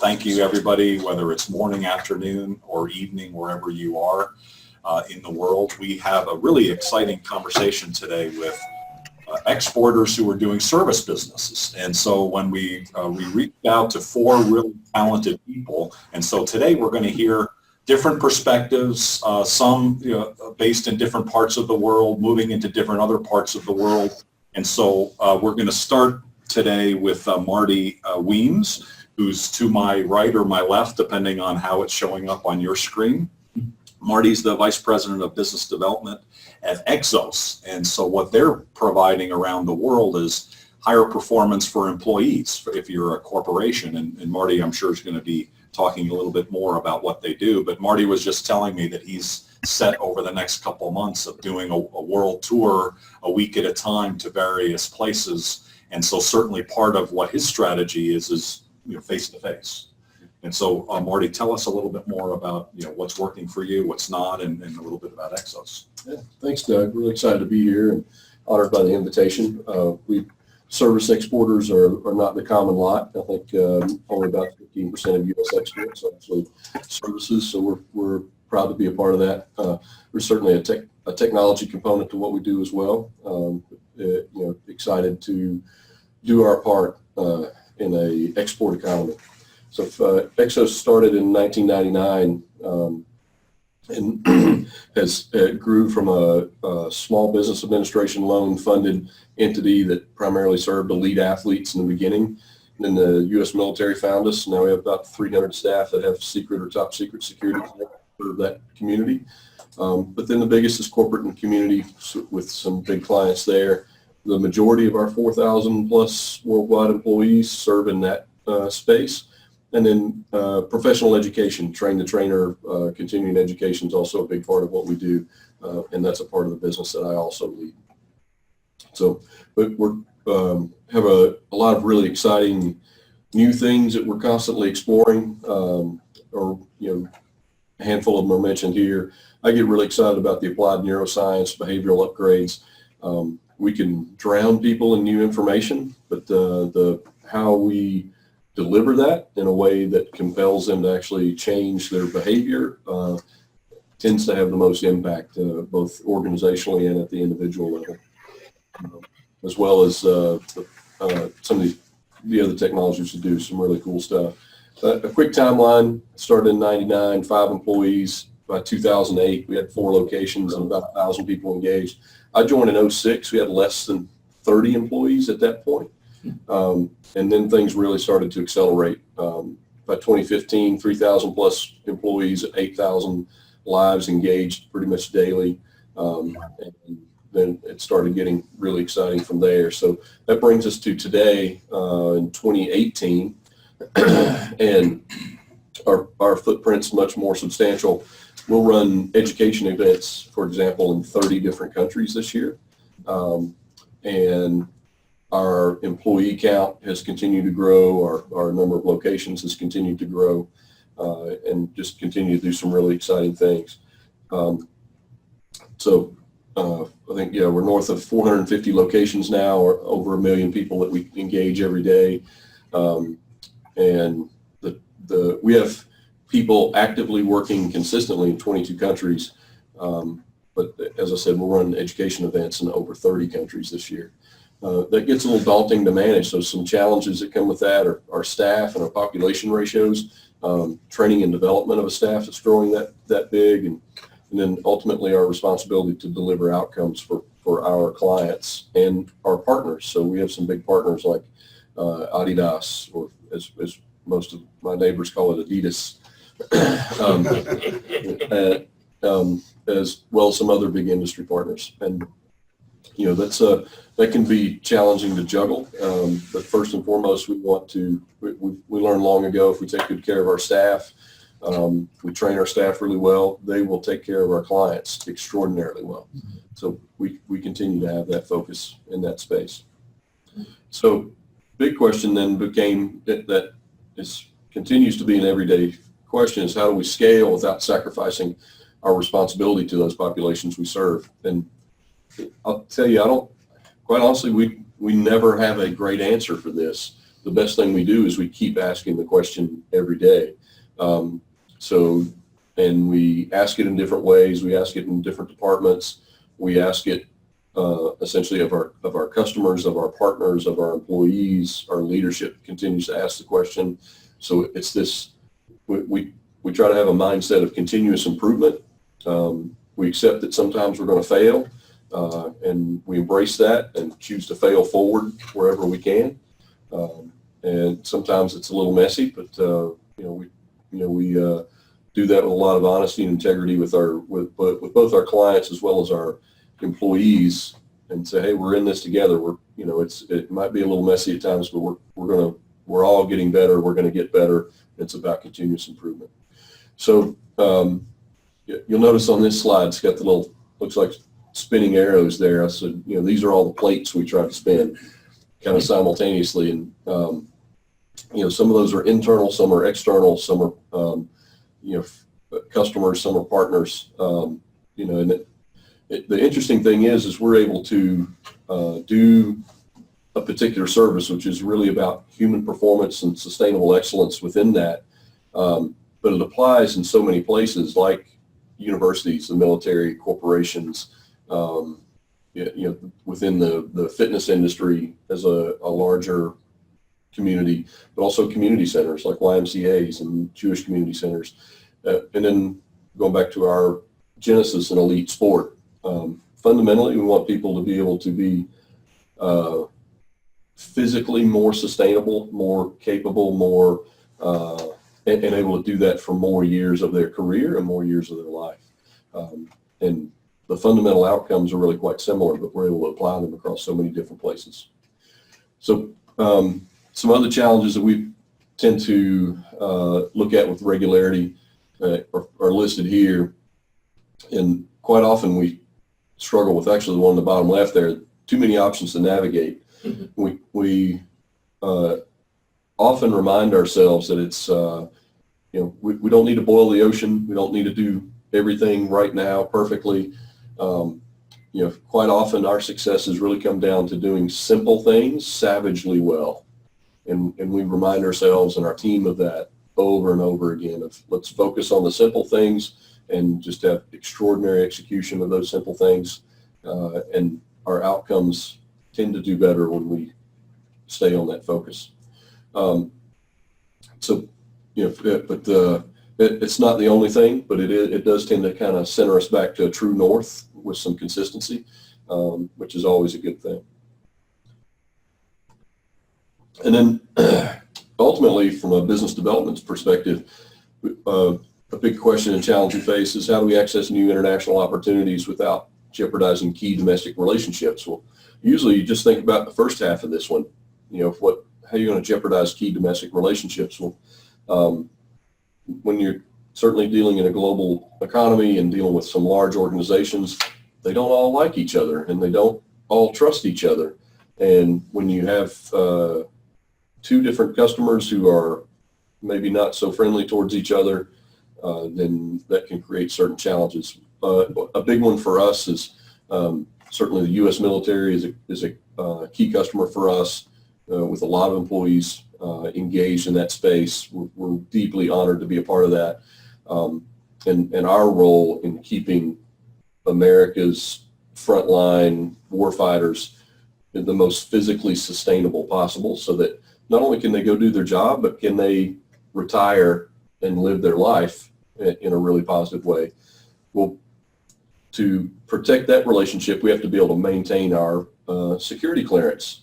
thank you, everybody, whether it's morning, afternoon, or evening, wherever you are in the world. We have a really exciting conversation today with exporters who are doing service businesses. And so when we reached out to 4 really talented people, and so today we're going to hear different perspectives, some based in different parts of the world, moving into different other parts of the world. And so we're going to start today with Marty Weems, who's to my right or my left, depending on how it's showing up on your screen. Marty's the Vice President of Business Development at EXOS. And so what they're providing around the world is higher performance for employees if you're a corporation. And Marty, I'm sure, is going to be talking a little bit more about what they do. But Marty was just telling me that he's set over the next couple of months of doing a world tour a week at a time to various places. And so certainly part of what his strategy is face-to-face. And so, Marty, tell us a little bit more about what's working for you, what's not, and a little bit about EXOS. Yeah, thanks, Doug. Really excited to be here and honored by the invitation. Service exporters are not the common lot. I think only about 15% of U.S. exports are actually services, so we're proud to be a part of that. There's certainly a technology component to what we do as well. Excited to do our part in a export economy. So EXOS started in 1999 and has grew from a small business administration loan funded entity that primarily served elite athletes in the beginning. And then the U.S. military found us. Now we have about 300 staff that have secret or top secret security for that community. But then the biggest is corporate and community with some big clients there. The majority of our 4,000 plus worldwide employees serve in that space. And then professional education, train the trainer, continuing education is also a big part of what we do. And that's a part of the business that I also lead. So we have a lot of really exciting new things that we're constantly exploring, a handful of them are mentioned here. I get really excited about the applied neuroscience, behavioral upgrades. We can drown people in new information, but how we deliver that in a way that compels them to actually change their behavior tends to have the most impact, both organizationally and at the individual level, as well as some of the other technologies to do some really cool stuff. A quick timeline: started in '99, 5 employees. By 2008, we had 4 locations and about 1,000 people engaged. I joined in '06. We had less than 30 employees at that point. And then things really started to accelerate. By 2015, 3,000 plus employees at 8,000 lives engaged pretty much daily. And then it started getting really exciting from there. So that brings us to today in 2018. And our footprint's much more substantial. We'll run education events, for example, in 30 different countries this year. And our employee count has continued to grow. Our number of locations has continued to grow, and just continue to do some really exciting things. I think, we're north of 450 locations now, or over 1 million people that we engage every day. And we have people actively working consistently in 22 countries. But as I said, we'll run education events in over 30 countries this year. That gets a little daunting to manage. So some challenges that come with that are our staff and our population ratios, training and development of a staff that's growing that big, and then ultimately our responsibility to deliver outcomes for our clients and our partners. So we have some big partners like Adidas, or as most of my neighbors call it, Adidas, as well as some other big industry partners. And that can be challenging to juggle, but first and foremost, we learned long ago, if we take good care of our staff, we train our staff really well, they will take care of our clients extraordinarily well. So we continue to have that focus in that space. So big question then became that continues to be an everyday question, is how do we scale without sacrificing our responsibility to those populations we serve? And I'll tell you, quite honestly, we never have a great answer for this. the best thing we do is we keep asking the question every day. And we ask it in different ways. We ask it in different departments. We ask it essentially of our customers, of our partners, of our employees. Our leadership continues to ask the question. So it's this, we try to have a mindset of continuous improvement. We accept that sometimes we're going to fail, and we embrace that and choose to fail forward wherever we can. And sometimes it's a little messy, but we do that with a lot of honesty and integrity with both our clients as well as our employees, and say, hey, we're in this together. It might be a little messy at times, but we're all getting better. We're going to get better. It's about continuous improvement. So you'll notice on this slide, it's got the little, looks like spinning arrows there. I said, these are all the plates we try to spin kind of simultaneously. And, some of those are internal, some are external, some are, customers, some are partners, and the interesting thing is we're able to do a particular service, which is really about human performance and sustainable excellence within that. But it applies in so many places, like universities, the military, corporations, within the fitness industry as a larger community, but also community centers like YMCAs and Jewish community centers. And then going back to our genesis in elite sport, fundamentally, we want people to be able to be physically more sustainable, more capable, more and able to do that for more years of their career and more years of their life. And the fundamental outcomes are really quite similar, but we're able to apply them across so many different places. So some other challenges that we tend to look at with regularity are listed here. And quite often we struggle with actually the one on the bottom left there, too many options to navigate. Mm-hmm. We often remind ourselves that it's, we don't need to boil the ocean. We don't need to do everything right now perfectly. Quite often our successes really come down to doing simple things savagely well. And we remind ourselves and our team of that over and over again of let's focus on the simple things and just have extraordinary execution of those simple things. And our outcomes tend to do better when we stay on that focus. It's not the only thing, but it does tend to kind of center us back to a true north with some consistency, which is always a good thing. And then ultimately, from a business development perspective, a big question and challenge we face is how do we access new international opportunities without jeopardizing key domestic relationships? Well, usually you just think about the first half of this one, how you're going to jeopardize key domestic relationships. Well, when you're certainly dealing in a global economy and dealing with some large organizations, they don't all like each other and they don't all trust each other. And when you have two different customers who are maybe not so friendly towards each other, then that can create certain challenges. A big one for us is certainly the U.S. military is a key customer for us with a lot of employees engaged in that space. We're deeply honored to be a part of that. And our role in keeping America's frontline warfighters the most physically sustainable possible so that not only can they go do their job, but can they retire and live their life in a really positive way. Well, to protect that relationship, we have to be able to maintain our security clearance.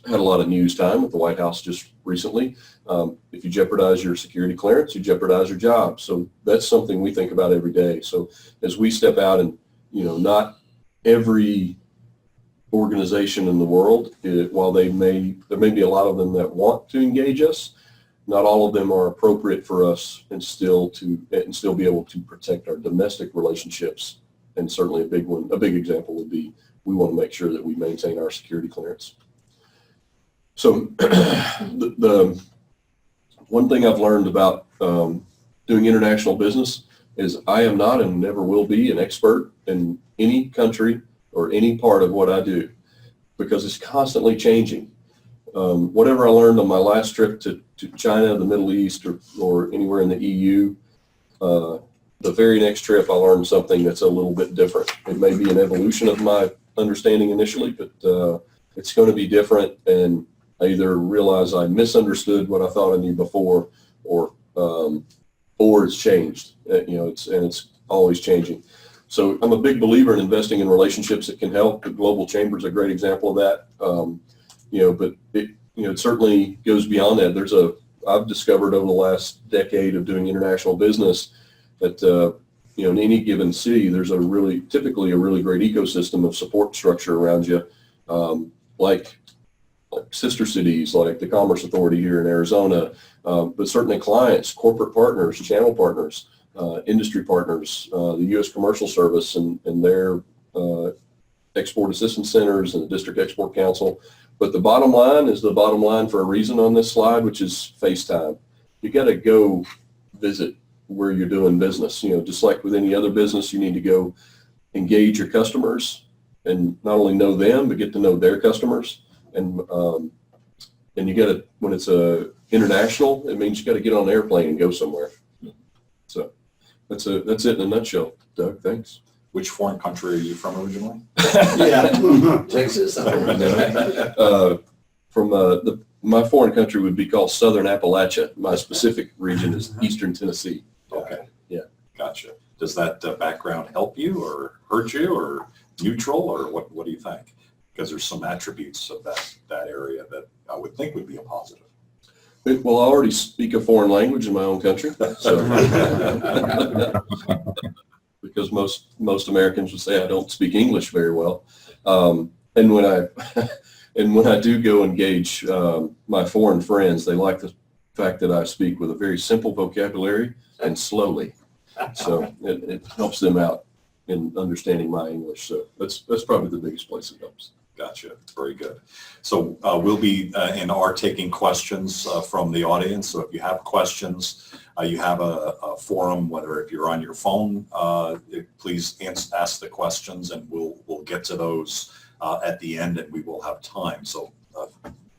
Had a lot of news time with the White House just recently. If you jeopardize your security clearance, you jeopardize your job. So that's something we think about every day. So as we step out and, not every organization in the world, while there may be a lot of them that want to engage us, not all of them are appropriate for us and still be able to protect our domestic relationships. And certainly a big example would be we want to make sure that we maintain our security clearance. So the one thing I've learned about doing international business is I am not and never will be an expert in any country or any part of what I do because it's constantly changing. Whatever I learned on my last trip to China, the Middle East, or anywhere in the EU, the very next trip I learned something that's a little bit different. It may be an evolution of my understanding initially, but it's going to be different, and I either realize I misunderstood what I thought I knew before, or it's changed. It's always changing. So I'm a big believer in investing in relationships that can help. The Global Chamber is a great example of that. But it certainly goes beyond that. I've discovered over the last decade of doing international business that in any given city, there's typically a really great ecosystem of support structure around you, like sister cities, like the Commerce Authority here in Arizona, but certainly clients, corporate partners, channel partners, industry partners, the U.S. Commercial Service and their export assistance centers and the District Export Council. But the bottom line is the bottom line for a reason on this slide, which is FaceTime. You got to go visit where you're doing business. Just like with any other business, you need to go engage your customers and not only know them, but get to know their customers. And you got to, when it's international, it means you got to get on an airplane and go somewhere. So that's it in a nutshell. Doug, thanks. Which foreign country are you from originally? Yeah, Texas. My foreign country would be called Southern Appalachia. My specific region is Eastern Tennessee. Okay. Yeah. Gotcha. Does that background help you or hurt you or neutral, or what do you think? Because there's some attributes of that area that I would think would be a positive. Well, I already speak a foreign language in my own country, so because most Americans would say I don't speak English very well, and when I do go engage my foreign friends, they like the fact that I speak with a very simple vocabulary and slowly, so it helps them out in understanding my English. So that's probably the biggest place it helps. Gotcha. Very good. So we'll be and are taking questions from the audience. So if you have questions, you have a forum, whether if you're on your phone, please ask the questions, and we'll get to those at the end, and we will have time. So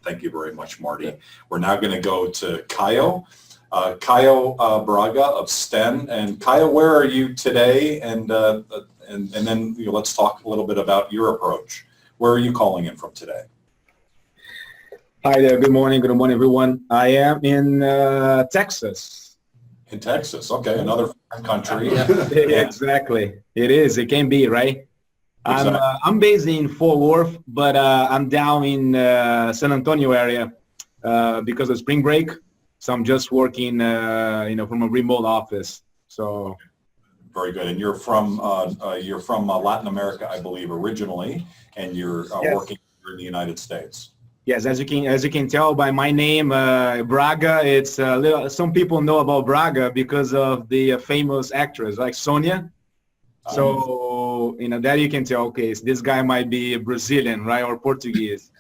thank you very much, Marty. We're now going to go to Caio. Caio Braga of STENN. And Caio, where are you today? And then let's talk a little bit about your approach. Where are you calling in from today? Hi there. Good morning. Good morning, everyone. I am in Texas. In Texas. Okay. Another country. Exactly. It is. It can be, right? Exactly. I'm based in Fort Worth, but I'm down in San Antonio area because of spring break. So I'm just working, from a remote office. So. Very good. And you're from Latin America, I believe, originally, and you're working here in the United States. Yes, as you can tell by my name, Braga. It's some people know about Braga because of the famous actress like Sonia. So that you can tell, okay, this guy might be Brazilian, right, or Portuguese.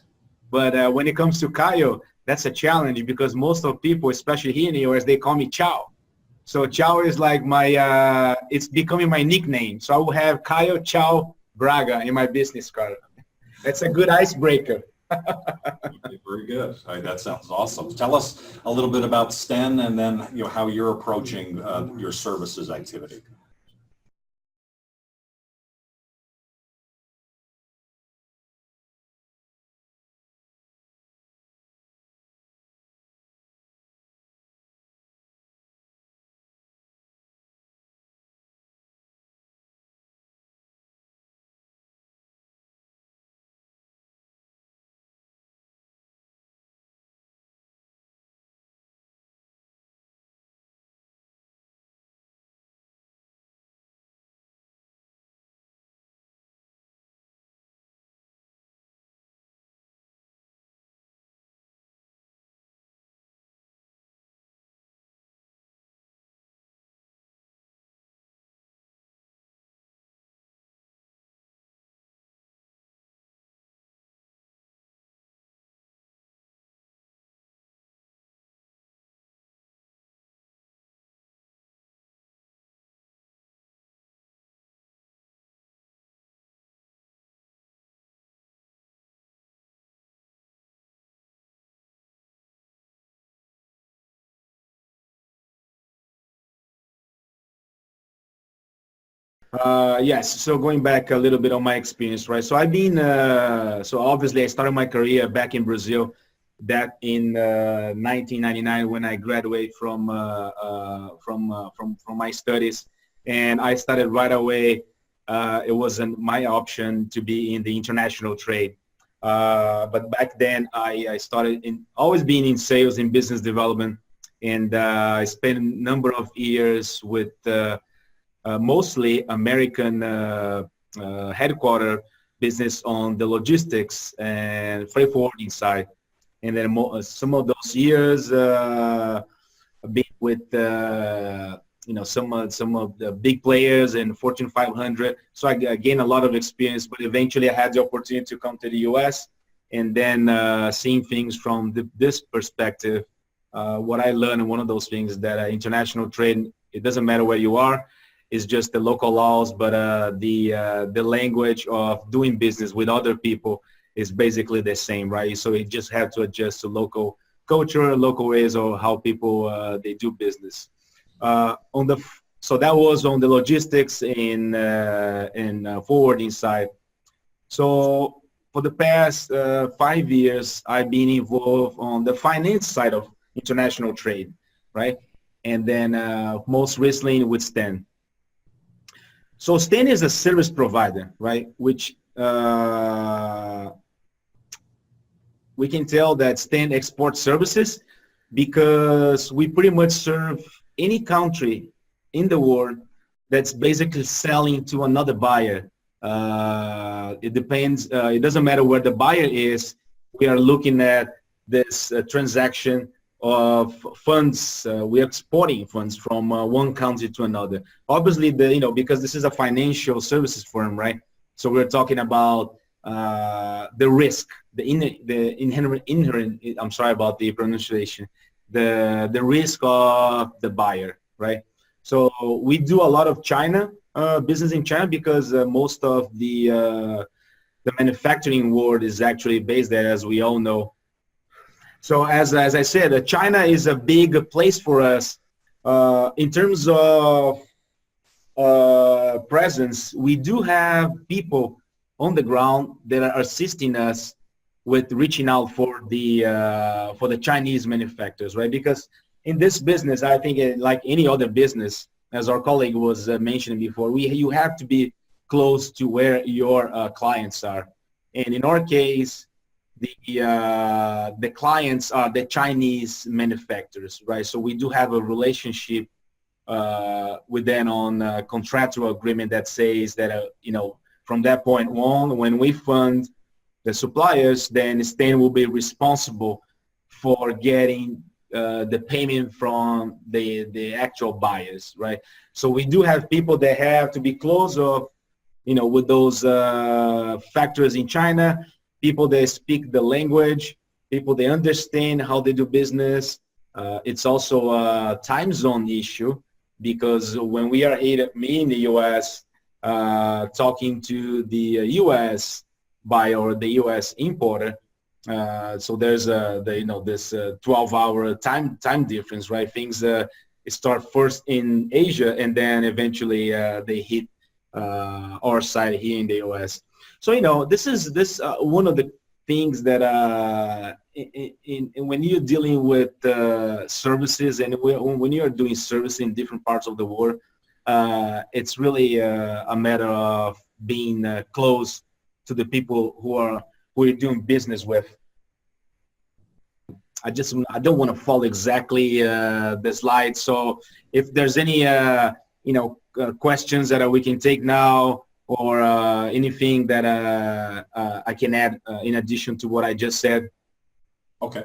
But when it comes to Caio, that's a challenge because most of people, especially here in the US, they call me Ciao. So Ciao is like it's becoming my nickname. So I will have Caio Ciao Braga in my business card. That's a good icebreaker. Very good. That sounds awesome. Tell us a little bit about STENN, and then how you're approaching your services activity. Yes. So going back a little bit on my experience, right? So I've been, so obviously I started my career back in Brazil, that in 1999 when I graduated from my studies, and I started right away. It wasn't my option to be in the international trade. But back then I started always being in sales and business development, and I spent a number of years with mostly American headquarter business on the logistics and freight forwarding side. And then some of those years being with some of the big players in Fortune 500. So I gained a lot of experience, but eventually I had the opportunity to come to the US, and then seeing things from this perspective. What I learned, and one of those things that international trade, it doesn't matter where you are, it's just the local laws, but the language of doing business with other people is basically the same, right? So you just have to adjust to local culture, local ways of how people they do business. So that was on the logistics and forwarding side. So for the past 5 years, I've been involved on the finance side of international trade, right? And then most recently with STENN. So STENN is a service provider, right? Which we can tell that STENN exports services because we pretty much serve any country in the world that's basically selling to another buyer. It depends. It doesn't matter where the buyer is. We are looking at this transaction of funds. We're exporting funds from one country to another. Obviously, because this is a financial services firm, right? So we're talking about the risk, the inherent. I'm sorry about the pronunciation. The risk of the buyer, right? So we do a lot of China business in China because most of the manufacturing world is actually based there, as we all know. So as I said, China is a big place for us in terms of presence. We do have people on the ground that are assisting us with reaching out for the Chinese manufacturers, right? Because in this business, I think like any other business, as our colleague was mentioning before, you have to be close to where your clients are. And in our case, the clients are the Chinese manufacturers, right? So we do have a relationship with them on a contractual agreement that says that, from that point on, when we fund the suppliers, then STENN will be responsible for getting the payment from the actual buyers, right? So we do have people that have to be close of, with those factories in China, people that speak the language, people that understand how they do business. It's also a time zone issue because when we are me in the U.S. Talking to the U.S. buyer or the U.S. importer, so there's this 12-hour time difference, right? Things start first in Asia and then eventually they hit our side here in the U.S. So this is one of the things that when you're dealing with services and when you're doing service in different parts of the world, it's really a matter of being close to the people who you're doing business with. I don't want to follow exactly the slide. So if there's any questions that we can take now, or anything that I can add in addition to what I just said. Okay,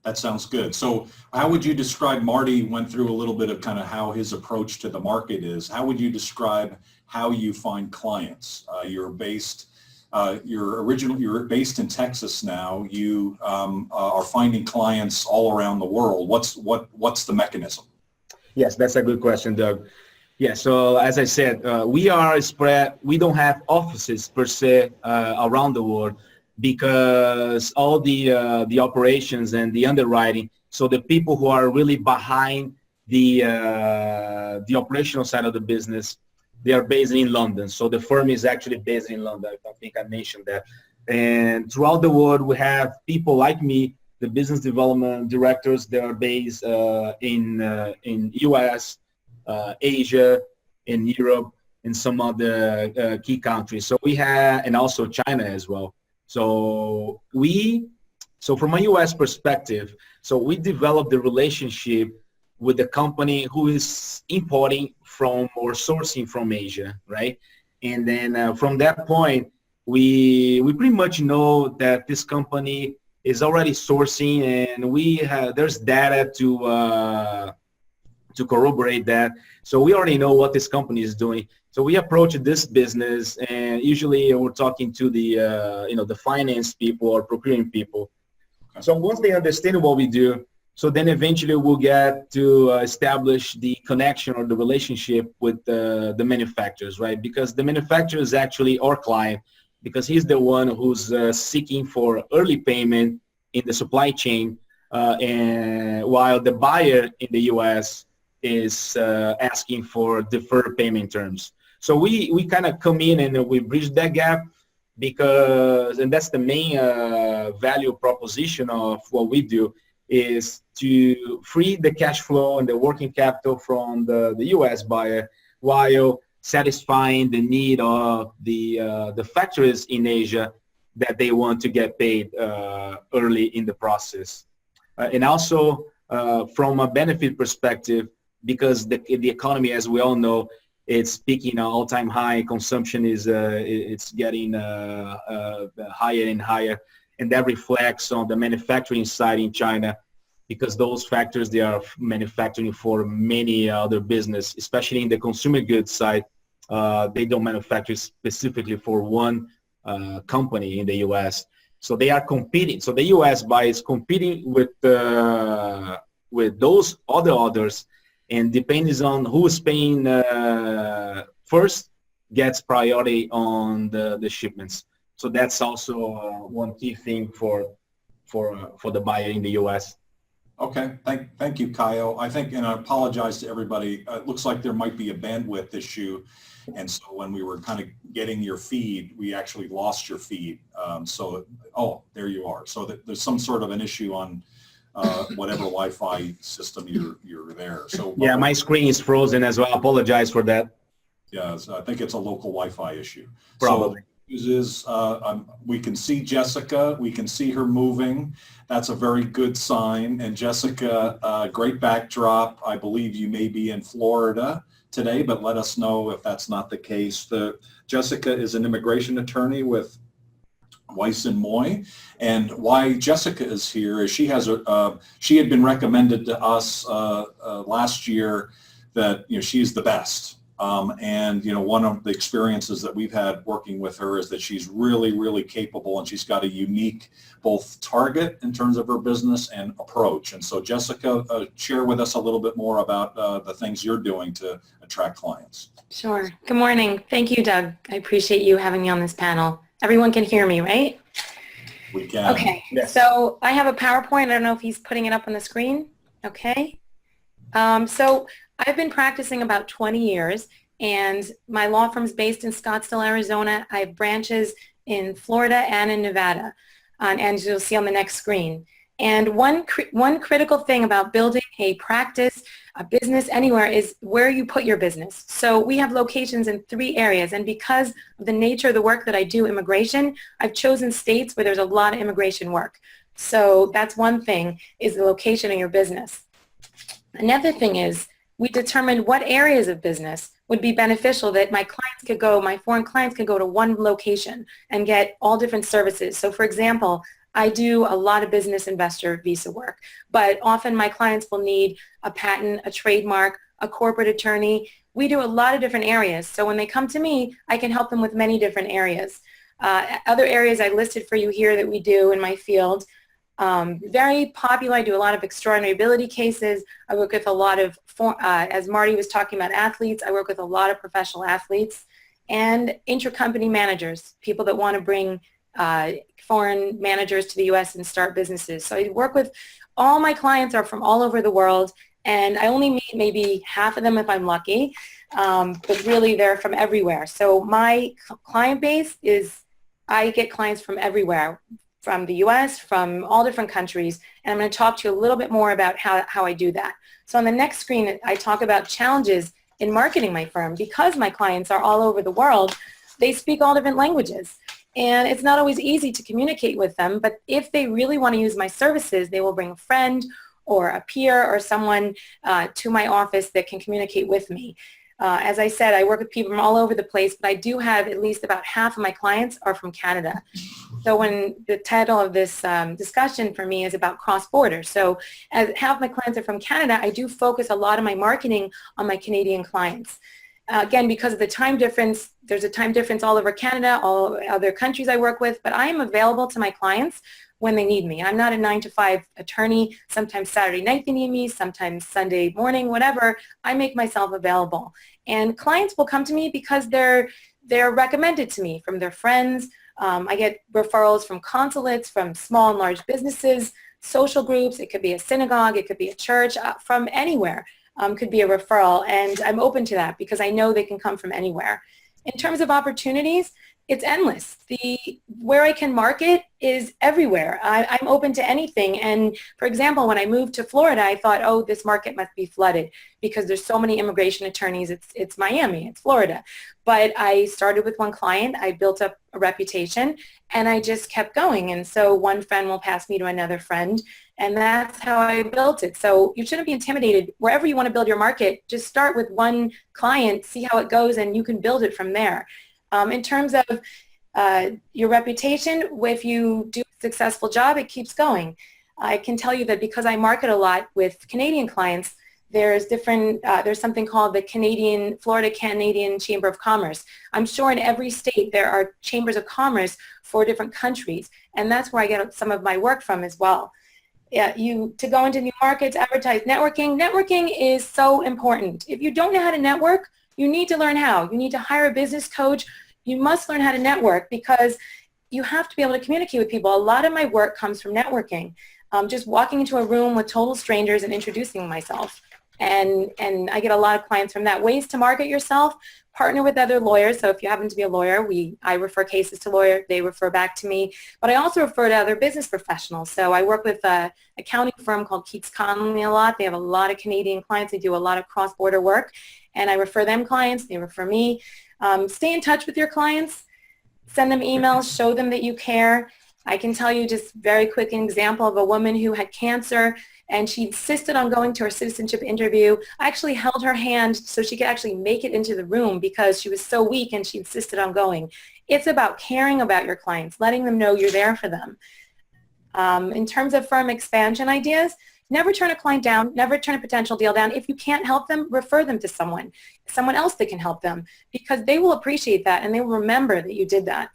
that sounds good. So how would you describe, Marty went through a little bit of kind of how his approach to the market is. How would you describe how you find clients? You're based in Texas now. You are finding clients all around the world. What's the mechanism? Yes, that's a good question, Doug. Yeah, so as I said, we are spread. We don't have offices per se around the world because all the operations and the underwriting. So the people who are really behind the operational side of the business, they are based in London. So the firm is actually based in London. I don't think I mentioned that. And throughout the world, we have people like me, the business development directors that are based in US, Asia, in Europe, and some other key countries. So we have, and also China as well. So from a US perspective, so we developed the relationship with the company who is importing from or sourcing from Asia, right? And then from that point, we pretty much know that this company is already sourcing, and there's data to corroborate that. So we already know what this company is doing. So we approach this business, and usually we're talking to the the finance people or procuring people. So once they understand what we do, so then eventually we'll get to establish the connection or the relationship with the manufacturers, right? Because the manufacturer is actually our client, because he's the one who's seeking for early payment in the supply chain, and while the buyer in the U.S. is asking for deferred payment terms. So we kind of come in and we bridge that gap, and that's the main value proposition of what we do, is to free the cash flow and the working capital from the U.S. buyer while satisfying the need of the factories in Asia that they want to get paid early in the process. And also from a benefit perspective, because the economy, as we all know, it's peaking at all-time high. Consumption is it's getting higher and higher, and that reflects on the manufacturing side in China, because those factors, they are manufacturing for many other business, especially in the consumer goods side. They don't manufacture specifically for one company in the U.S. So they are competing. So the U.S. buyer is competing with those others, and depends on who is paying first, gets priority on the shipments. So that's also one key thing for the buyer in the U.S. Okay, thank you, Caio. I think, and I apologize to everybody, it looks like there might be a bandwidth issue, and so when we were kind of getting your feed, we actually lost your feed. Oh, there you are. So there's some sort of an issue on whatever Wi-Fi system you're there. So yeah, my screen is frozen as well. I apologize for that. Yeah, so I think it's a local Wi-Fi issue. Probably. So we can see Jessica, we can see her moving. That's a very good sign. And Jessica, great backdrop. I believe you may be in Florida today, but let us know if that's not the case. Jessica is an immigration attorney with Weiss and Moy, and why Jessica is here is she had been recommended to us last year that she's the best. And one of the experiences that we've had working with her is that she's really, really capable, and she's got a unique both target in terms of her business and approach. And so Jessica, share with us a little bit more about the things you're doing to attract clients. Sure. Good morning. Thank you, Doug. I appreciate you having me on this panel. Everyone can hear me, right? We can. Okay. Yes. So I have a PowerPoint. I don't know if he's putting it up on the screen. Okay. So I've been practicing about 20 years, and my law firm's based in Scottsdale, Arizona. I have branches in Florida and in Nevada, and you'll see on the next screen. And one critical thing about building a practice, a business anywhere, is where you put your business. So we have locations in 3 areas, and because of the nature of the work that I do, immigration, I've chosen states where there's a lot of immigration work. So that's one thing, is the location of your business. Another thing is we determined what areas of business would be beneficial that my foreign clients could go to one location and get all different services. So for example, I do a lot of business investor visa work, but often my clients will need a patent, a trademark, a corporate attorney. We do a lot of different areas. So when they come to me, I can help them with many different areas. Other areas I listed for you here that we do in my field. Very popular. I do a lot of extraordinary ability cases. I work with a lot of, as Marty was talking about, athletes. I work with a lot of professional athletes and intracompany managers, people that want to bring foreign managers to the U.S. and start businesses. So I work with, all my clients are from all over the world, and I only meet maybe half of them if I'm lucky. but really they're from everywhere. So my client base is, I get clients from everywhere, from the US, from all different countries, and I'm going to talk to you a little bit more about how I do that. So on the next screen, I talk about challenges in marketing my firm. Because my clients are all over the world, they speak all different languages. And it's not always easy to communicate with them, but if they really want to use my services, they will bring a friend or a peer or someone to my office that can communicate with me. As I said, I work with people from all over the place, but I do have at least about half of my clients are from Canada. So when the title of this discussion for me is about cross-border. So as half my clients are from Canada, I do focus a lot of my marketing on my Canadian clients. Again, because of the time difference, there's a time difference all over Canada, all other countries I work with, but I am available to my clients when they need me. I'm not a 9-to-5 attorney. Sometimes Saturday night they need me, sometimes Sunday morning, whatever. I make myself available. And clients will come to me because they're recommended to me from their friends. I get referrals from consulates, from small and large businesses, social groups. It could be a synagogue, it could be a church, from anywhere. Could be a referral, and I'm open to that because I know they can come from anywhere. In terms of opportunities, it's endless. Where I can market is everywhere. I'm open to anything. And for example, when I moved to Florida, I thought, oh, this market must be flooded because there's so many immigration attorneys. It's Miami, it's Florida. But I started with one client, I built up a reputation, and I just kept going. And so one friend will pass me to another friend, and that's how I built it. So you shouldn't be intimidated. Wherever you want to build your market, just start with one client, see how it goes, and you can build it from there. In terms of your reputation, if you do a successful job, it keeps going. I can tell you that because I market a lot with Canadian clients, there's something called the Florida Canadian Chamber of Commerce. I'm sure in every state there are chambers of commerce for different countries, and that's where I get some of my work from as well. Yeah, to go into new markets, advertise, networking. Networking is so important. If you don't know how to network, you need to learn how. You need to hire a business coach. You must learn how to network because you have to be able to communicate with people. A lot of my work comes from networking, just walking into a room with total strangers and introducing myself. And I get a lot of clients from that. Ways to market yourself, partner with other lawyers. So if you happen to be a lawyer, I refer cases to lawyers, they refer back to me. But I also refer to other business professionals. So I work with an accounting firm called Keats Connolly a lot. They have a lot of Canadian clients. They do a lot of cross-border work. And I refer them clients, they refer me. Stay in touch with your clients. Send them emails, show them that you care. I can tell you just very quick an example of a woman who had cancer and she insisted on going to her citizenship interview. I actually held her hand so she could actually make it into the room because she was so weak and she insisted on going. It's about caring about your clients, letting them know you're there for them. In terms of firm expansion ideas, never turn a client down, never turn a potential deal down. If you can't help them, refer them to someone else that can help them because they will appreciate that and they will remember that you did that.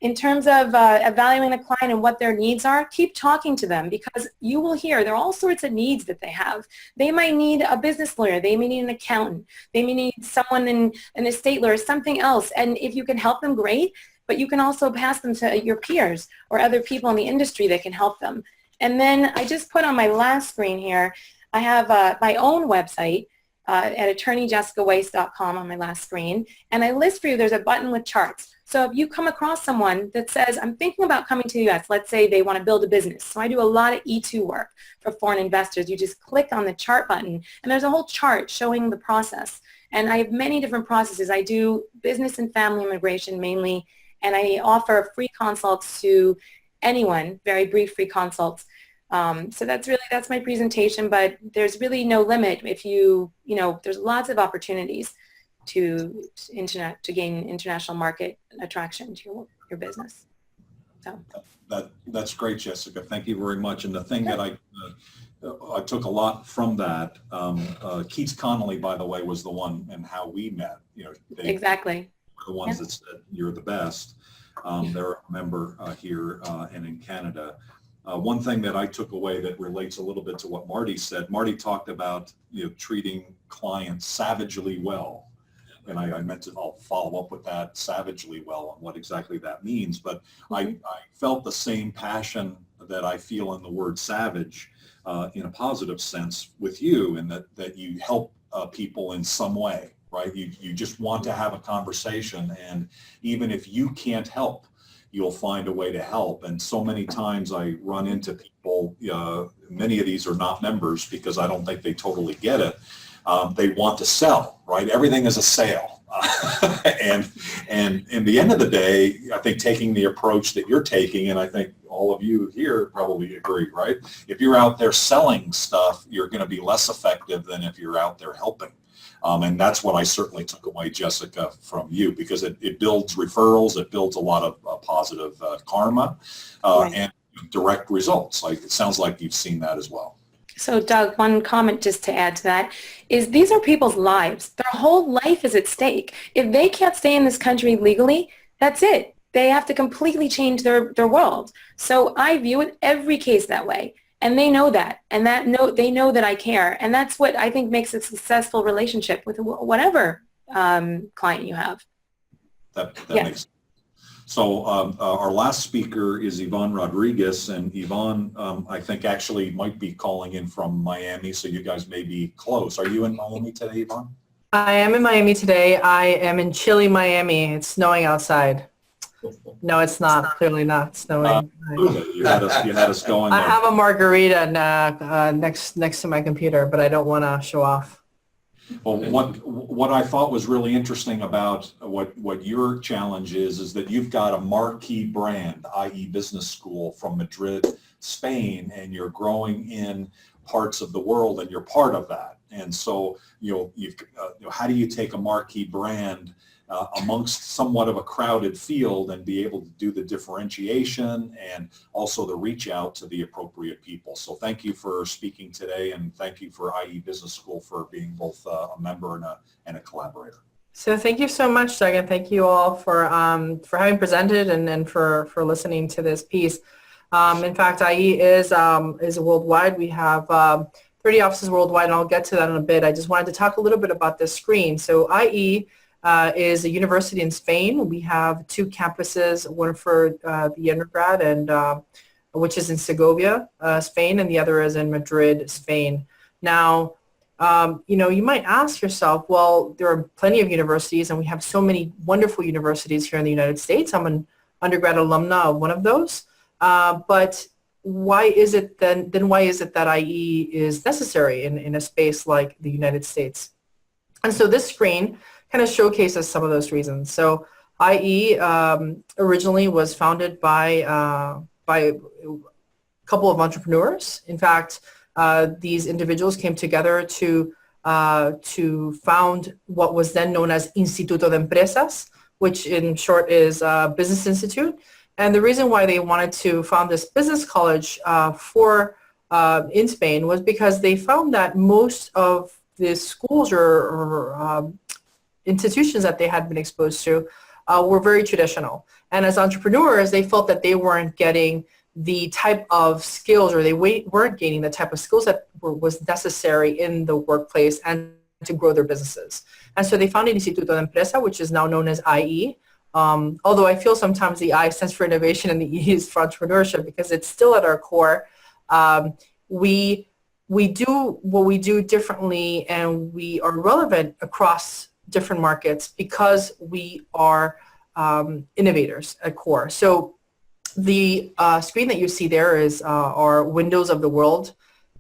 In terms of evaluating the client and what their needs are, keep talking to them because you will hear there are all sorts of needs that they have. They might need a business lawyer. They may need an accountant. They may need someone in an estate lawyer, something else. And if you can help them, great, but you can also pass them to your peers or other people in the industry that can help them. And then I just put on my last screen here, I have my own website at attorneyjessicaweiss.com on my last screen. And I list for you, there's a button with charts. So if you come across someone that says, I'm thinking about coming to the U.S., let's say they want to build a business. So I do a lot of E2 work for foreign investors. You just click on the chart button, and there's a whole chart showing the process. And I have many different processes. I do business and family immigration mainly, and I offer free consults to anyone, very brief free consults. So that's my presentation, but there's really no limit if there's lots of opportunities to gain international market attraction to your business. So that's great, Jessica. Thank you very much. And the thing that I took a lot from that, Keats Connolly, by the way, was the one and how we met. Exactly. The ones that said you're the best. They're a member here and in Canada. One thing that I took away that relates a little bit to what Marty said, Marty talked about treating clients savagely well. And I'll follow up with that, savagely well, and what exactly that means. But I felt the same passion that I feel in the word savage in a positive sense with you, and that you help people in some way. right? You just want to have a conversation, and even if you can't help, you'll find a way to help. And so many times I run into people, many of these are not members because I don't think they totally get it. They want to sell, right? Everything is a sale. And in the end of the day, I think taking the approach that you're taking, and I think all of you here probably agree, right? If you're out there selling stuff, you're going to be less effective than if you're out there helping. And that's what I certainly took away, Jessica, from you, because it builds referrals, it builds a lot of positive karma Right. and direct results. Like, it sounds like you've seen that as well. So Doug, one comment just to add to that is these are people's lives. Their whole life is at stake. If they can't stay in this country legally, that's it. They have to completely change their world. So I view it every case that way. And they know that. And they know that I care. And that's what I think makes a successful relationship with whatever client you have. That Yeah. makes sense. So our last speaker is Ivon Rodriguez, and Ivon, I think, actually might be calling in from Miami, so you guys may be close. Are you in Miami today, Ivon? I am in Miami today. I am in chilly Miami. It's snowing outside. No, it's not. Clearly not snowing. You had us going I there. have a margarita next to my computer, but I don't want to show off. Well, what I thought was really interesting about what your challenge is that you've got a marquee brand, i.e. business school from Madrid, Spain, and you're growing in parts of the world, and you're part of that. And so, how do you take a marquee brand amongst somewhat of a crowded field and be able to do the differentiation and also the reach out to the appropriate people? So thank you for speaking today, and thank you for IE Business School for being both a member and a collaborator. So thank you so much, Doug, and thank you all for having presented and for listening to this piece. In fact, IE is worldwide. We have 30 offices worldwide, and I'll get to that in a bit. I just wanted to talk a little bit about this screen. So IE is a university in Spain. We have 2 campuses, one for the undergrad, and which is in Segovia, Spain, and the other is in Madrid, Spain. Now, you might ask yourself, well, there are plenty of universities, and we have so many wonderful universities here in the United States. I'm an undergrad alumna of one of those. But why is it that IE is necessary in a space like the United States? And so this screen kind of showcases some of those reasons. So IE originally was founded by a couple of entrepreneurs. In fact, these individuals came together to found what was then known as Instituto de Empresas, which in short is Business Institute. And the reason why they wanted to found this business college in Spain was because they found that most of the schools or institutions that they had been exposed to were very traditional. And as entrepreneurs, they felt that they weren't getting the type of skills, or they weren't gaining the type of skills that was necessary in the workplace and to grow their businesses. And so they founded Instituto de Empresa, which is now known as IE. Although I feel sometimes the I stands for innovation and the E is for entrepreneurship, because it's still at our core. We do what we do differently, and we are relevant across different markets because we are innovators at core. So the screen that you see there is our windows of the world,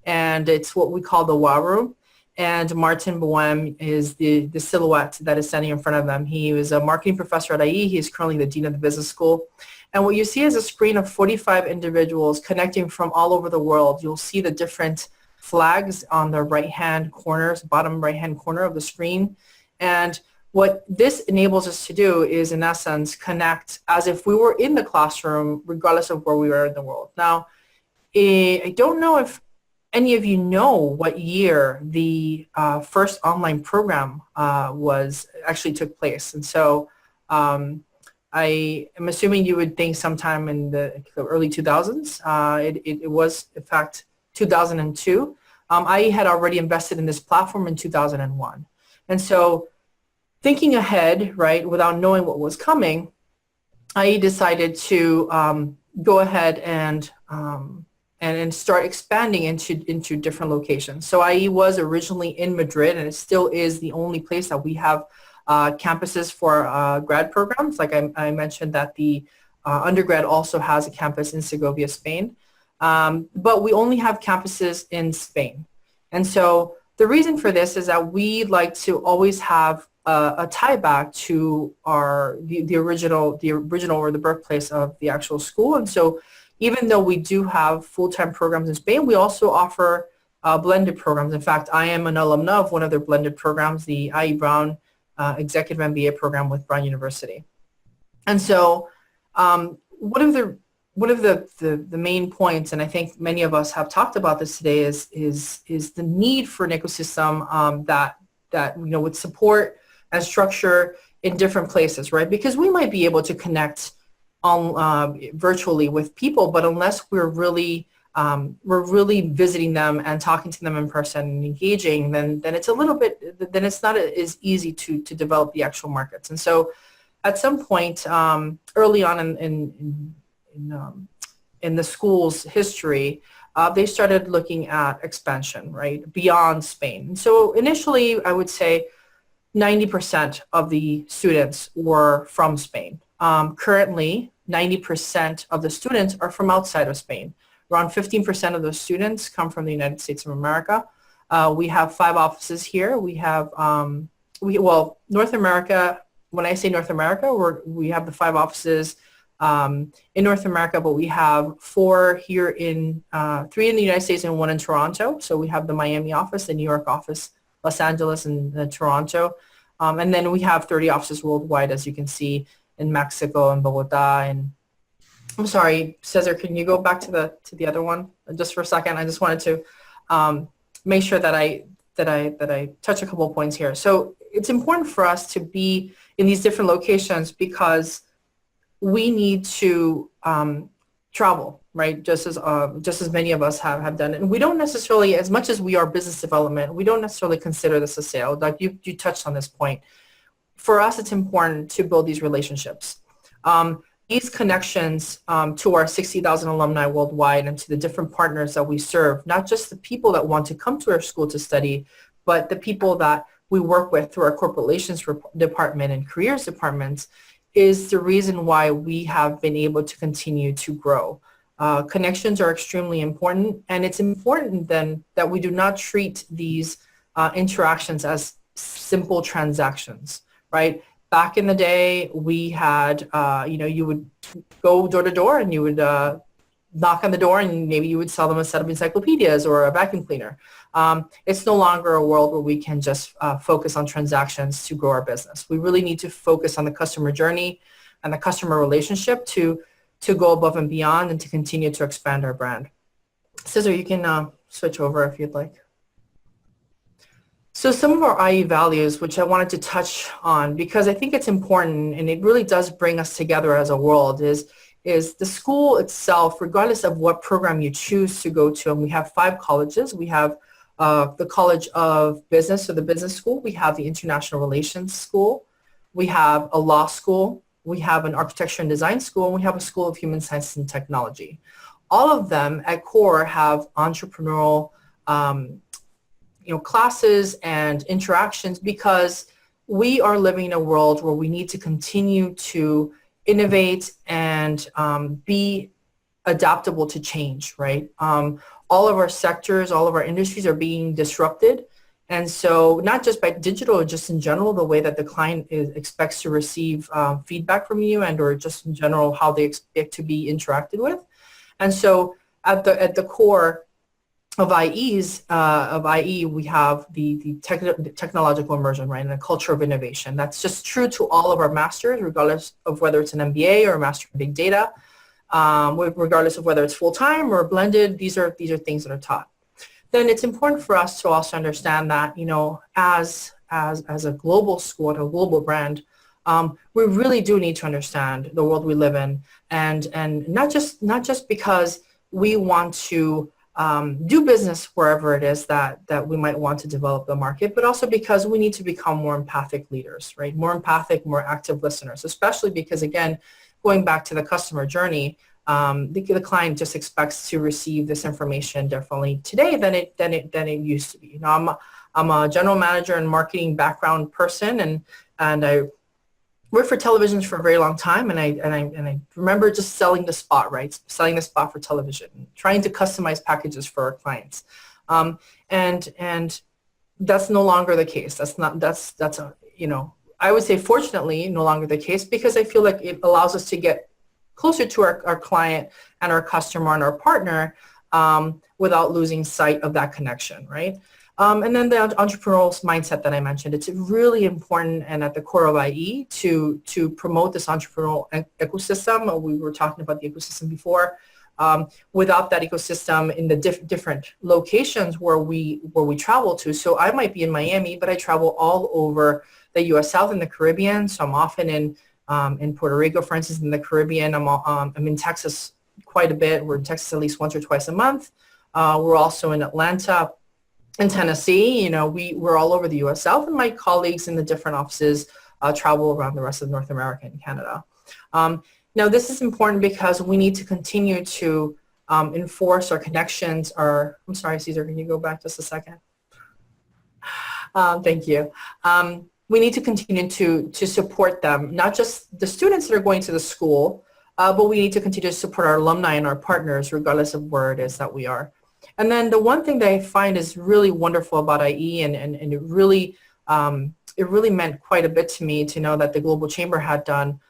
and it's what we call the WOW room. And Martin Boehm is the silhouette that is standing in front of them. He was a marketing professor at IE. He is currently the dean of the business school. And what you see is a screen of 45 individuals connecting from all over the world. You'll see the different flags on the right-hand corners, bottom right-hand corner of the screen. And what this enables us to do is, in essence, connect as if we were in the classroom, regardless of where we are in the world. Now, I don't know if any of you know what year the first online program actually took place. And so I am assuming you would think sometime in the early 2000s. It was, in fact, 2002. IE had already invested in this platform in 2001. And so thinking ahead, right, without knowing what was coming, IE decided to go ahead and and start expanding into different locations. So IE was originally in Madrid, and it still is the only place that we have campuses for grad programs. Like I mentioned that the undergrad also has a campus in Segovia, Spain. But we only have campuses in Spain. And so the reason for this is that we like to always have a tie back to the original or the birthplace of the actual school. And so even though we do have full-time programs in Spain, we also offer blended programs. In fact, I am an alumna of one of their blended programs, the IE Brown Executive MBA program with Brown University. And so one of the main points, and I think many of us have talked about this today, is the need for an ecosystem that would support and structure in different places, right? Because we might be able to connect on virtually with people, but unless we're really visiting them and talking to them in person and engaging, then it's a little bit, then it's not as easy to develop the actual markets. And so at some point early on in the school's history, they started looking at expansion, right, beyond Spain. And so initially, I would say 90% of the students were from Spain. Currently, 90% of the students are from outside of Spain. Around 15% of those students come from the United States of America. We have 5 offices here. We have, North America, when I say North America, we have the 5 offices in North America, but we have 4 here 3 in the United States and 1 in Toronto. So we have the Miami office, the New York office, Los Angeles, and Toronto. And then we have 30 offices worldwide, as you can see, in Mexico and Bogota. And I'm sorry, Cesar, can you go back to the other one just for a second? I just wanted to make sure that I touch a couple of points here. So it's important for us to be in these different locations because we need to travel, right? Just as many of us have done it. And we don't necessarily, as much as we are business development, we don't necessarily consider this a sale. Like you touched on this point. For us, it's important to build these relationships. These connections to our 60,000 alumni worldwide and to the different partners that we serve, not just the people that want to come to our school to study, but the people that we work with through our corporate relations department and careers departments, is the reason why we have been able to continue to grow. Connections are extremely important, and it's important then that we do not treat these interactions as simple transactions, right? Back in the day, we had, you would go door to door and you would knock on the door and maybe you would sell them a set of encyclopedias or a vacuum cleaner. It's no longer a world where we can just focus on transactions to grow our business. We really need to focus on the customer journey and the customer relationship to go above and beyond and to continue to expand our brand. Cesar, you can switch over if you'd like. So some of our IE values, which I wanted to touch on because I think it's important and it really does bring us together as a world, is the school itself, regardless of what program you choose to go to. And we have 5 colleges. We have the College of Business, or the Business School. We have the International Relations School. We have a law school. We have an architecture and design school. And we have a School of Human Sciences and Technology. All of them at core have entrepreneurial classes and interactions because we are living in a world where we need to continue to innovate and be adaptable to change, right? All of our sectors, all of our industries are being disrupted. And so not just by digital, just in general, the way that the client expects to receive feedback from you and or just in general how they expect to be interacted with. And so at the core of IE, we have the technological immersion, right, and a culture of innovation. That's just true to all of our masters, regardless of whether it's an MBA or a master in big data, regardless of whether it's full-time or blended. These are things that are taught. Then it's important for us to also understand that, as a global school and a global brand, we really do need to understand the world we live in, and not just because we want to do business wherever it is that we might want to develop the market, but also because we need to become more empathic leaders, right? More empathic, more active listeners, especially because, again, going back to the customer journey, the client just expects to receive this information differently today than it used to be. You know, I'm a general manager and marketing background person, and I worked for televisions for a very long time, and I remember just selling the spot, right? Selling the spot for television, trying to customize packages for our clients, and that's no longer the case. That's a, you know, I would say fortunately no longer the case, because I feel like it allows us to get closer to our client and our customer and our partner without losing sight of that connection, right? And then the entrepreneurial mindset that I mentioned, it's really important and at the core of IE to promote this entrepreneurial ecosystem. We were talking about the ecosystem before. Without that ecosystem in the different locations where we travel to. So I might be in Miami, but I travel all over the U.S. South and the Caribbean. So I'm often in Puerto Rico, for instance, in the Caribbean. I'm in Texas quite a bit. We're in Texas at least once or twice a month. We're also in Atlanta, in Tennessee. You know, we're all over the U.S. South, and my colleagues in the different offices travel around the rest of North America and Canada. Now, this is important because we need to continue to enforce our connections. I'm sorry, Cesar, can you go back just a second? Thank you. We need to continue to support them, not just the students that are going to the school, but we need to continue to support our alumni and our partners, regardless of where it is that we are. And then the one thing that I find is really wonderful about IE, and it really meant quite a bit to me to know that the Global Chamber had done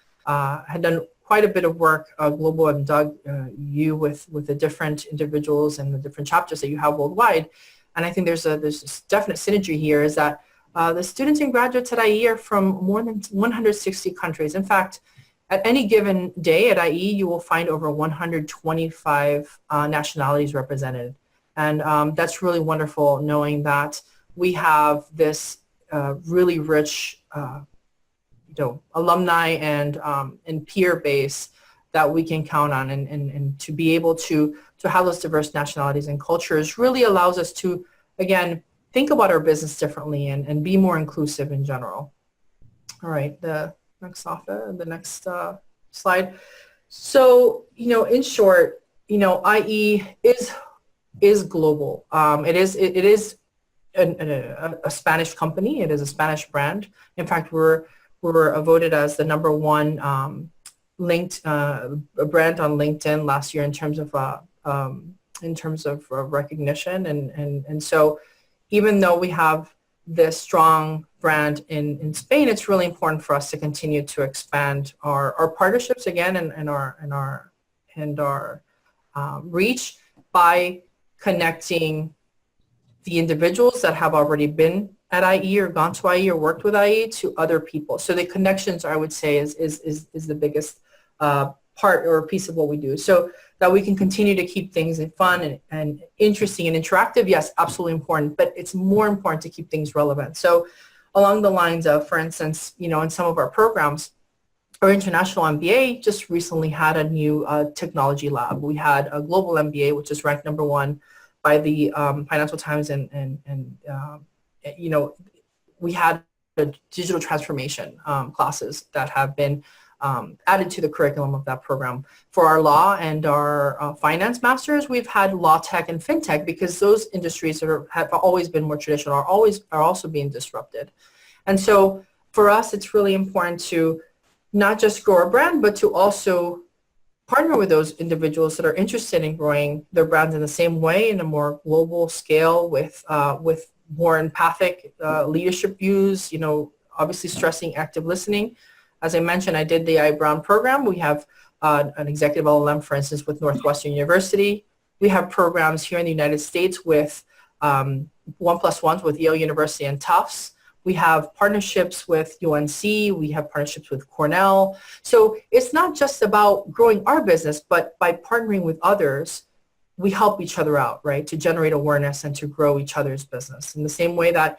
quite a bit of work, Global and Doug, you with the different individuals and the different chapters that you have worldwide. And I think there's this definite synergy here, is that the students and graduates at IE are from more than 160 countries. In fact, at any given day at IE, you will find over 125 nationalities represented. And that's really wonderful, knowing that we have this really rich alumni and peer base that we can count on, and to be able to have those diverse nationalities and cultures really allows us to, again, think about our business differently and be more inclusive in general. All right, the next slide. So, you know, in short, you know, IE is global. It is a Spanish company. It is a Spanish brand. In fact, we were voted as the #1 brand on LinkedIn last year in terms of recognition, and so even though we have this strong brand in Spain, it's really important for us to continue to expand our partnerships again and our reach by connecting the individuals that have already been at IE or gone to IE or worked with IE to other people. So the connections, I would say, is the biggest part or piece of what we do. So that we can continue to keep things fun and interesting and interactive, yes, absolutely important, but it's more important to keep things relevant. So along the lines of, for instance, you know, in some of our programs, our international MBA just recently had a new technology lab. We had a global MBA, which is ranked #1 by the Financial Times, and you know, we had digital transformation classes that have been added to the curriculum of that program. For our law and our finance masters, we've had law tech and fintech, because those industries that have always been more traditional are also being disrupted. And so for us, it's really important to not just grow our brand, but to also partner with those individuals that are interested in growing their brands in the same way, in a more global scale, with more empathic leadership views, you know, obviously stressing active listening. As I mentioned, I did the iBrown program. We have an executive LLM, for instance, with Northwestern University. We have programs here in the United States with 1+1s with Yale University and Tufts. We have partnerships with UNC. We have partnerships with Cornell. So it's not just about growing our business, but by partnering with others, we help each other out, right, to generate awareness and to grow each other's business. In the same way that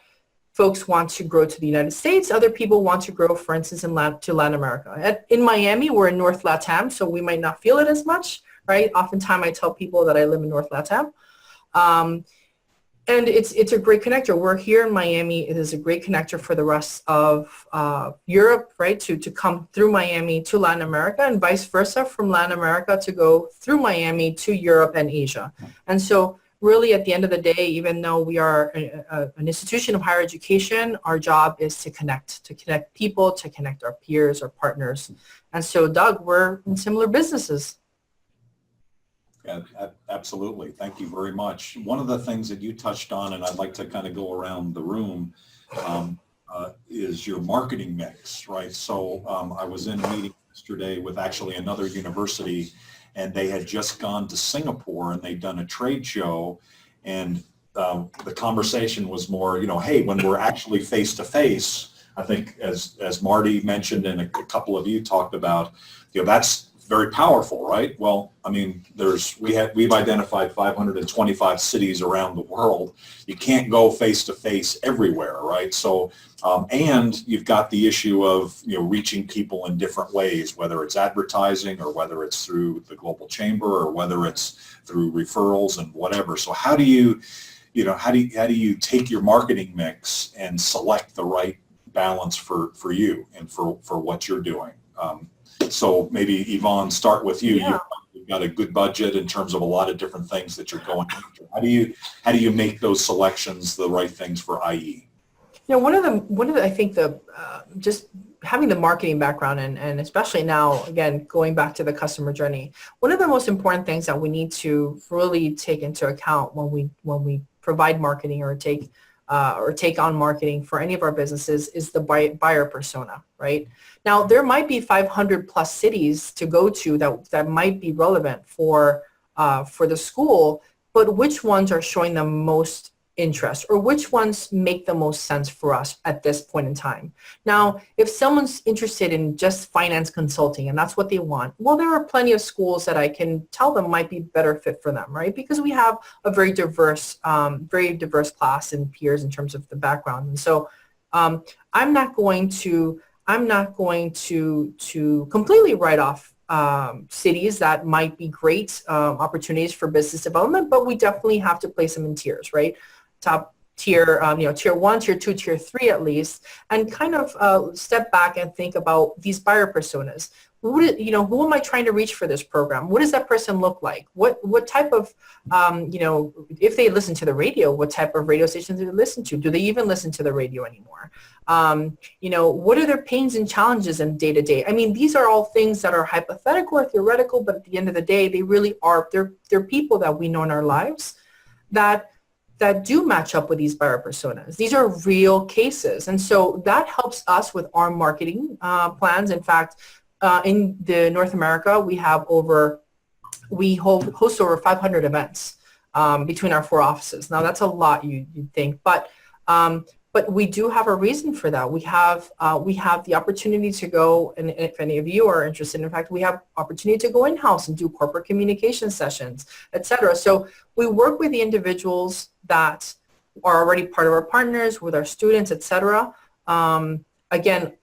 folks want to grow to the United States, other people want to grow, for instance, to Latin America. In Miami, we're in North LATAM, so we might not feel it as much, right? Oftentimes I tell people that I live in North LATAM. And it's a great connector. We're here in Miami. It is a great connector for the rest of Europe, right, to come through Miami to Latin America, and vice versa, from Latin America to go through Miami to Europe and Asia. And so really, at the end of the day, even though we are an institution of higher education, our job is to connect people, to connect our peers, our partners. And so, Doug, we're in similar businesses. Yeah, absolutely. Thank you very much. One of the things that you touched on, and I'd like to kind of go around the room, is your marketing mix, right? So I was in a meeting yesterday with actually another university, and they had just gone to Singapore and they'd done a trade show, and the conversation was more, you know, hey, when we're actually face to face, I think as Marty mentioned and a couple of you talked about, you know, that's very powerful, right? Well, I mean, we've identified 525 cities around the world. You can't go face to face everywhere, right? So, and you've got the issue of, you know, reaching people in different ways, whether it's advertising or whether it's through the Global Chamber or whether it's through referrals and whatever. So how do you, how do you take your marketing mix and select the right balance for you and for what you're doing? So maybe Ivon, start with you. Yeah. You've got a good budget in terms of a lot of different things that you're going after. How do you make those selections the right things for IE? You know, one of the I think just having the marketing background and especially now, again, going back to the customer journey, one of the most important things that we need to really take into account when we provide marketing or take on marketing for any of our businesses is the buyer persona, right? Now, there might be 500 plus cities to go to that might be relevant for the school, but which ones are showing the most interest, or which ones make the most sense for us at this point in time? Now, if someone's interested in just finance consulting and that's what they want, well, there are plenty of schools that I can tell them might be better fit for them, right? Because we have a very diverse class and peers in terms of the background. And so I'm not going to completely write off cities that might be great opportunities for business development, but we definitely have to place them in tiers, right? Top tier, tier 1, tier 2, tier 3 at least, and kind of step back and think about these buyer personas. Who am I trying to reach for this program? What does that person look like? What type of, if they listen to the radio, what type of radio stations do they listen to? Do they even listen to the radio anymore? What are their pains and challenges in day to day? I mean, these are all things that are hypothetical or theoretical, but at the end of the day, they really are, they're people that we know in our lives that do match up with these buyer personas. These are real cases. And so that helps us with our marketing plans. In fact, in the North America, we host over 500 events between our 4 offices. Now that's a lot, you'd think, but we do have a reason for that. We have the opportunity to go, and if any of you are interested, in fact, we have opportunity to go in-house and do corporate communication sessions, et cetera. So we work with the individuals that are already part of our partners, with our students, et cetera. Again,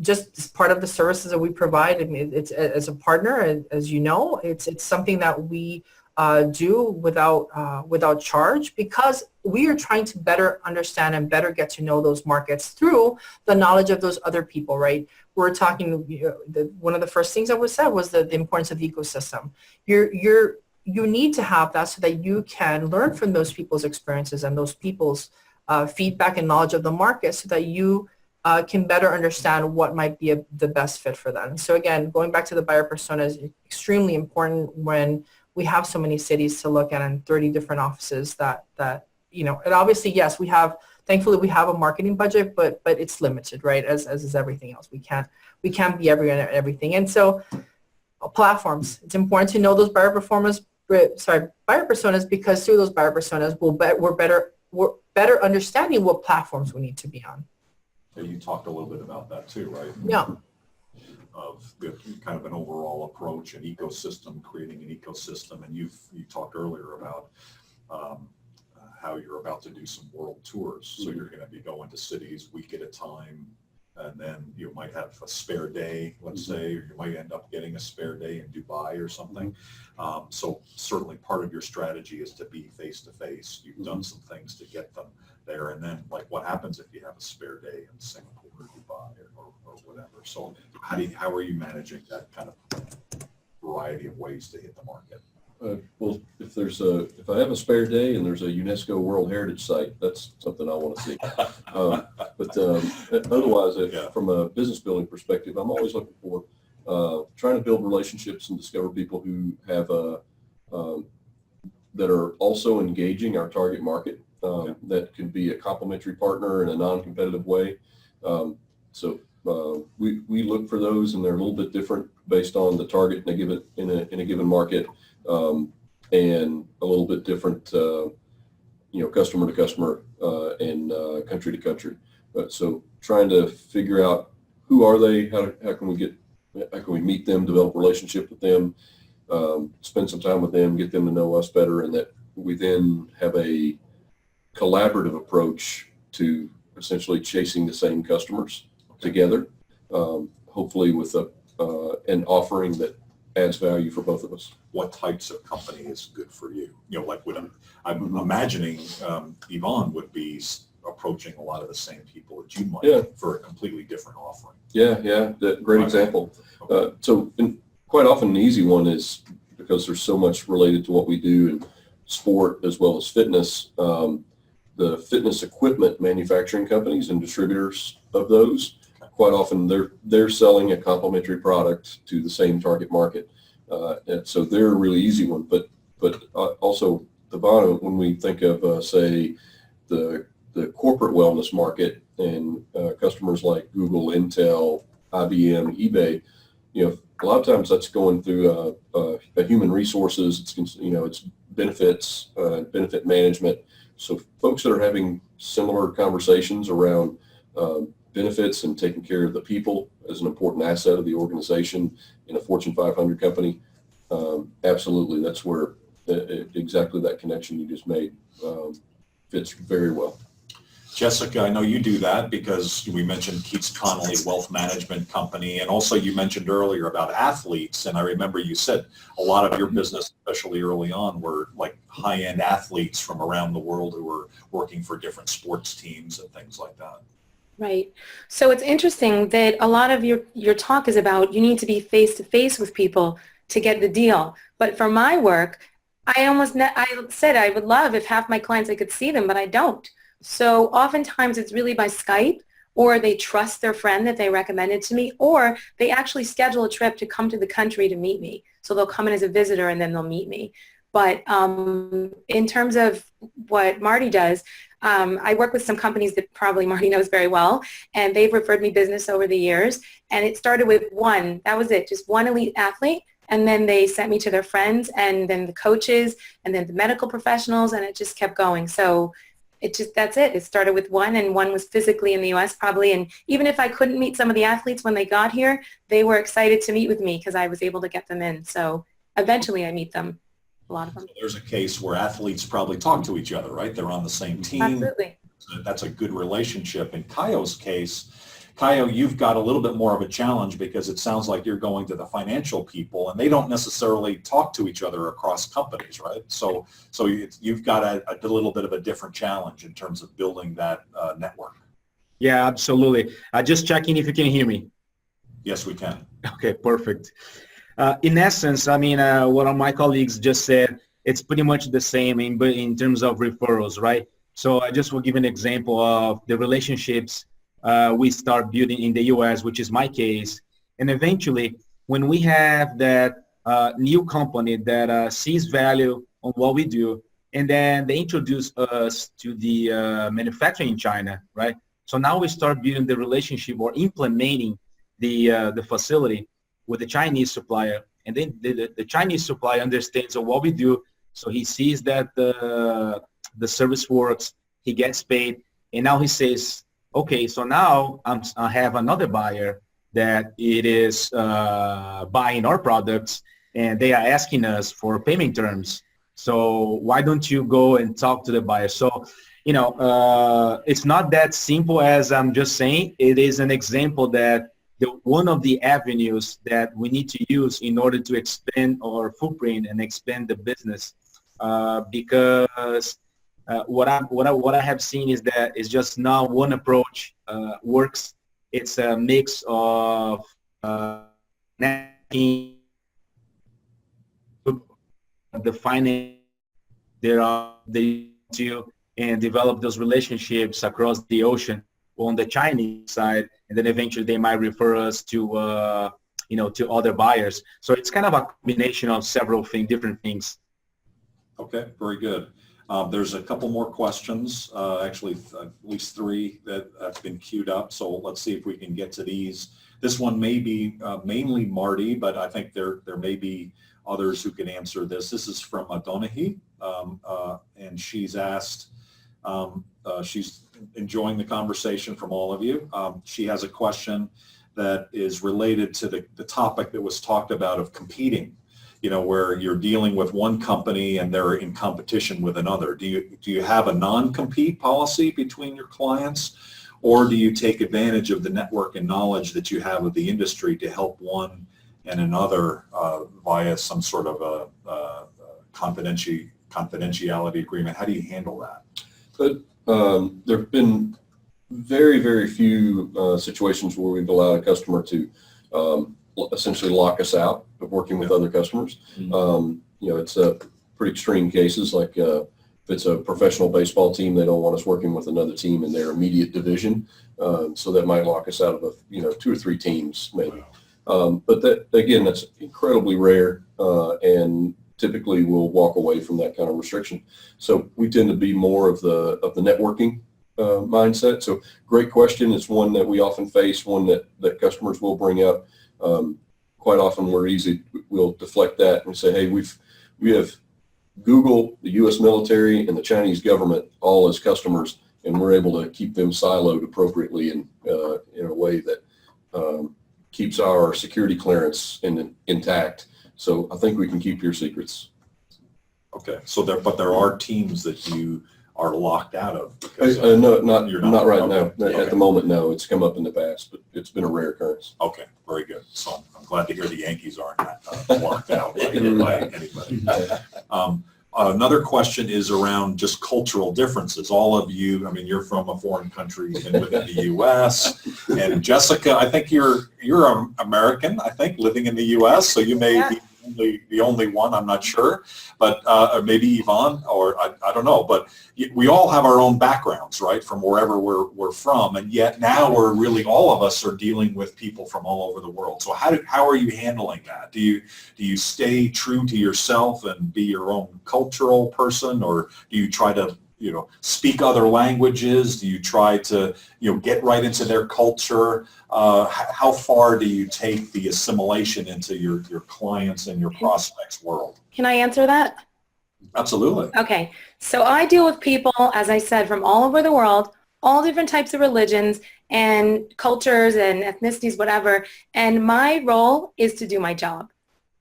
just as part of the services that we provide, I mean, it's as a partner, as you know, it's something that we do without charge, because we are trying to better understand and better get to know those markets through the knowledge of those other people, right? We're talking, one of the first things that was said was the importance of the ecosystem. You need to have that so that you can learn from those people's experiences and those people's feedback and knowledge of the market, so that you can better understand what might be the best fit for them. So again, going back to the buyer persona is extremely important when we have so many cities to look at and 30 different offices that and obviously, yes, thankfully we have a marketing budget, but it's limited, right? As is everything else. We can't be everywhere and everything. And so platforms, it's important to know those buyer personas, because through those buyer personas, we're better understanding what platforms we need to be on. You talked a little bit about that too, right? Yeah. Of the kind of an overall approach, an ecosystem, creating an ecosystem. And you talked earlier about how you're about to do some world tours. So you're going to be going to cities week at a time, and then you might have a spare day, let's say, or you might end up getting a spare day in Dubai or something. So certainly part of your strategy is to be face-to-face. You've done some things to get them there, and then like what happens if you have a spare day in Singapore or Dubai or whatever. So how are you managing that kind of variety of ways to hit the market? Well, if I have a spare day and there's a UNESCO World Heritage Site, that's something I want to see. But otherwise, from a business building perspective, I'm always looking for trying to build relationships and discover people who have that are also engaging our target market. That can be a complementary partner in a non-competitive way. So we look for those, and they're a little bit different based on the target in a given market. And a little bit different, customer to customer and country to country. So trying to figure out who are they, how can we meet them, develop a relationship with them, spend some time with them, get them to know us better, and that we then have a collaborative approach to essentially chasing the same customers together, hopefully with an offering that adds value for both of us. What types of company is good for you? I'm imagining Ivon would be approaching a lot of the same people that you might for a completely different offering. Great example. So quite often an easy one is because there's so much related to what we do in sport as well as fitness. The fitness equipment manufacturing companies and distributors of those, quite often they're selling a complementary product to the same target market. And so they're a really easy one, but also the bottom, when we think of say the corporate wellness market and customers like Google, Intel, IBM, eBay, a lot of times that's going through a human resources. It's benefits, benefit management. So folks that are having similar conversations around benefits and taking care of the people as an important asset of the organization in a Fortune 500 company, absolutely, that's where exactly that connection you just made fits very well. Jessica, I know you do that because we mentioned Keats Connolly Wealth Management Company, and also you mentioned earlier about athletes, and I remember you said a lot of your business, especially early on, were like high-end athletes from around the world who were working for different sports teams and things like that. Right. So it's interesting that a lot of your talk is about you need to be face-to-face with people to get the deal. But for my work, I said I would love if half my clients I could see them, but I don't. So oftentimes it's really by Skype, or they trust their friend that they recommended to me, or they actually schedule a trip to come to the country to meet me. So they'll come in as a visitor and then they'll meet me. But in terms of what Marty does, I work with some companies that probably Marty knows very well, and they've referred me business over the years. And it started with one. That was it, just one elite athlete. And then they sent me to their friends, and then the coaches, and then the medical professionals, and it just kept going. So that's it. It started with one, and one was physically in the U.S. probably. And even if I couldn't meet some of the athletes when they got here, they were excited to meet with me because I was able to get them in. So eventually I meet them, a lot of them. So there's a case where athletes probably talk to each other, right? They're on the same team. Absolutely. That's a good relationship. In Caio's case, Caio, you've got a little bit more of a challenge because it sounds like you're going to the financial people, and they don't necessarily talk to each other across companies, right? So you've got a little bit of a different challenge in terms of building that network. Yeah, absolutely. Just checking if you can hear me. Yes, we can. Okay, perfect. In essence, I mean, what my colleagues just said, it's pretty much the same in terms of referrals, right? So I just will give an example of the relationships we start building in the U.S., which is my case. And eventually, when we have that new company that sees value on what we do, and then they introduce us to the manufacturing in China, right? So now we start building the relationship or implementing the facility with the Chinese supplier. And then the Chinese supplier understands what we do. So he sees that the service works, he gets paid, and now he says, okay, so now I have another buyer that it is buying our products, and they are asking us for payment terms. So why don't you go and talk to the buyer? So, it's not that simple as I'm just saying. It is an example that one of the avenues that we need to use in order to expand our footprint and expand the business, because what I have seen is that it's just not one approach works. It's a mix of networking, defining and develop those relationships across the ocean on the Chinese side, and then eventually they might refer us to to other buyers. So it's kind of a combination of several different things. Okay, very good. There's a couple more questions, actually at least 3 that have been queued up. So let's see if we can get to these. This one may be mainly Marty, but I think there may be others who can answer this. This is from Adonahi, and she's asked, she's enjoying the conversation from all of you. She has a question that is related to the topic that was talked about of competing, where you're dealing with one company and they're in competition with another. Do you have a non-compete policy between your clients, or do you take advantage of the network and knowledge that you have of the industry to help one and another via some sort of a confidentiality agreement? How do you handle that? But there have been very, very few situations where we've allowed a customer to essentially lock us out of working with other customers. It's pretty extreme cases, like if it's a professional baseball team, they don't want us working with another team in their immediate division. So that might lock us out of 2 or 3 teams maybe. But that's incredibly rare, and typically we'll walk away from that kind of restriction. So we tend to be more of the networking mindset. So great question. It's one that we often face, one that customers will bring up. Quite often we'll deflect that and say, hey, we have Google, the U.S. military, and the Chinese government all as customers, and we're able to keep them siloed appropriately in a way that keeps our security clearance intact. So I think we can keep your secrets. Okay, so there are teams that you are locked out of? No, not right now. Okay. At the moment, no. It's come up in the past, but it's been a rare occurrence. Okay, very good. So I'm glad to hear the Yankees aren't locked out by anybody. Another question is around just cultural differences. All of you, you're from a foreign country and within the U.S. And Jessica, I think you're American, I think, living in the U.S. So you may be the only one, I'm not sure, but or maybe Ivon, or I don't know. But we all have our own backgrounds, right, from wherever we're from, and yet now we're really, all of us are dealing with people from all over the world. So how are you handling that? Do you stay true to yourself and be your own cultural person, or do you try to speak other languages? Do you try to get right into their culture? How far do you take the assimilation into your clients and your prospects world? Can I answer that? Absolutely. Okay, so I deal with people, as I said, from all over the world, all different types of religions and cultures and ethnicities, whatever, and my role is to do my job.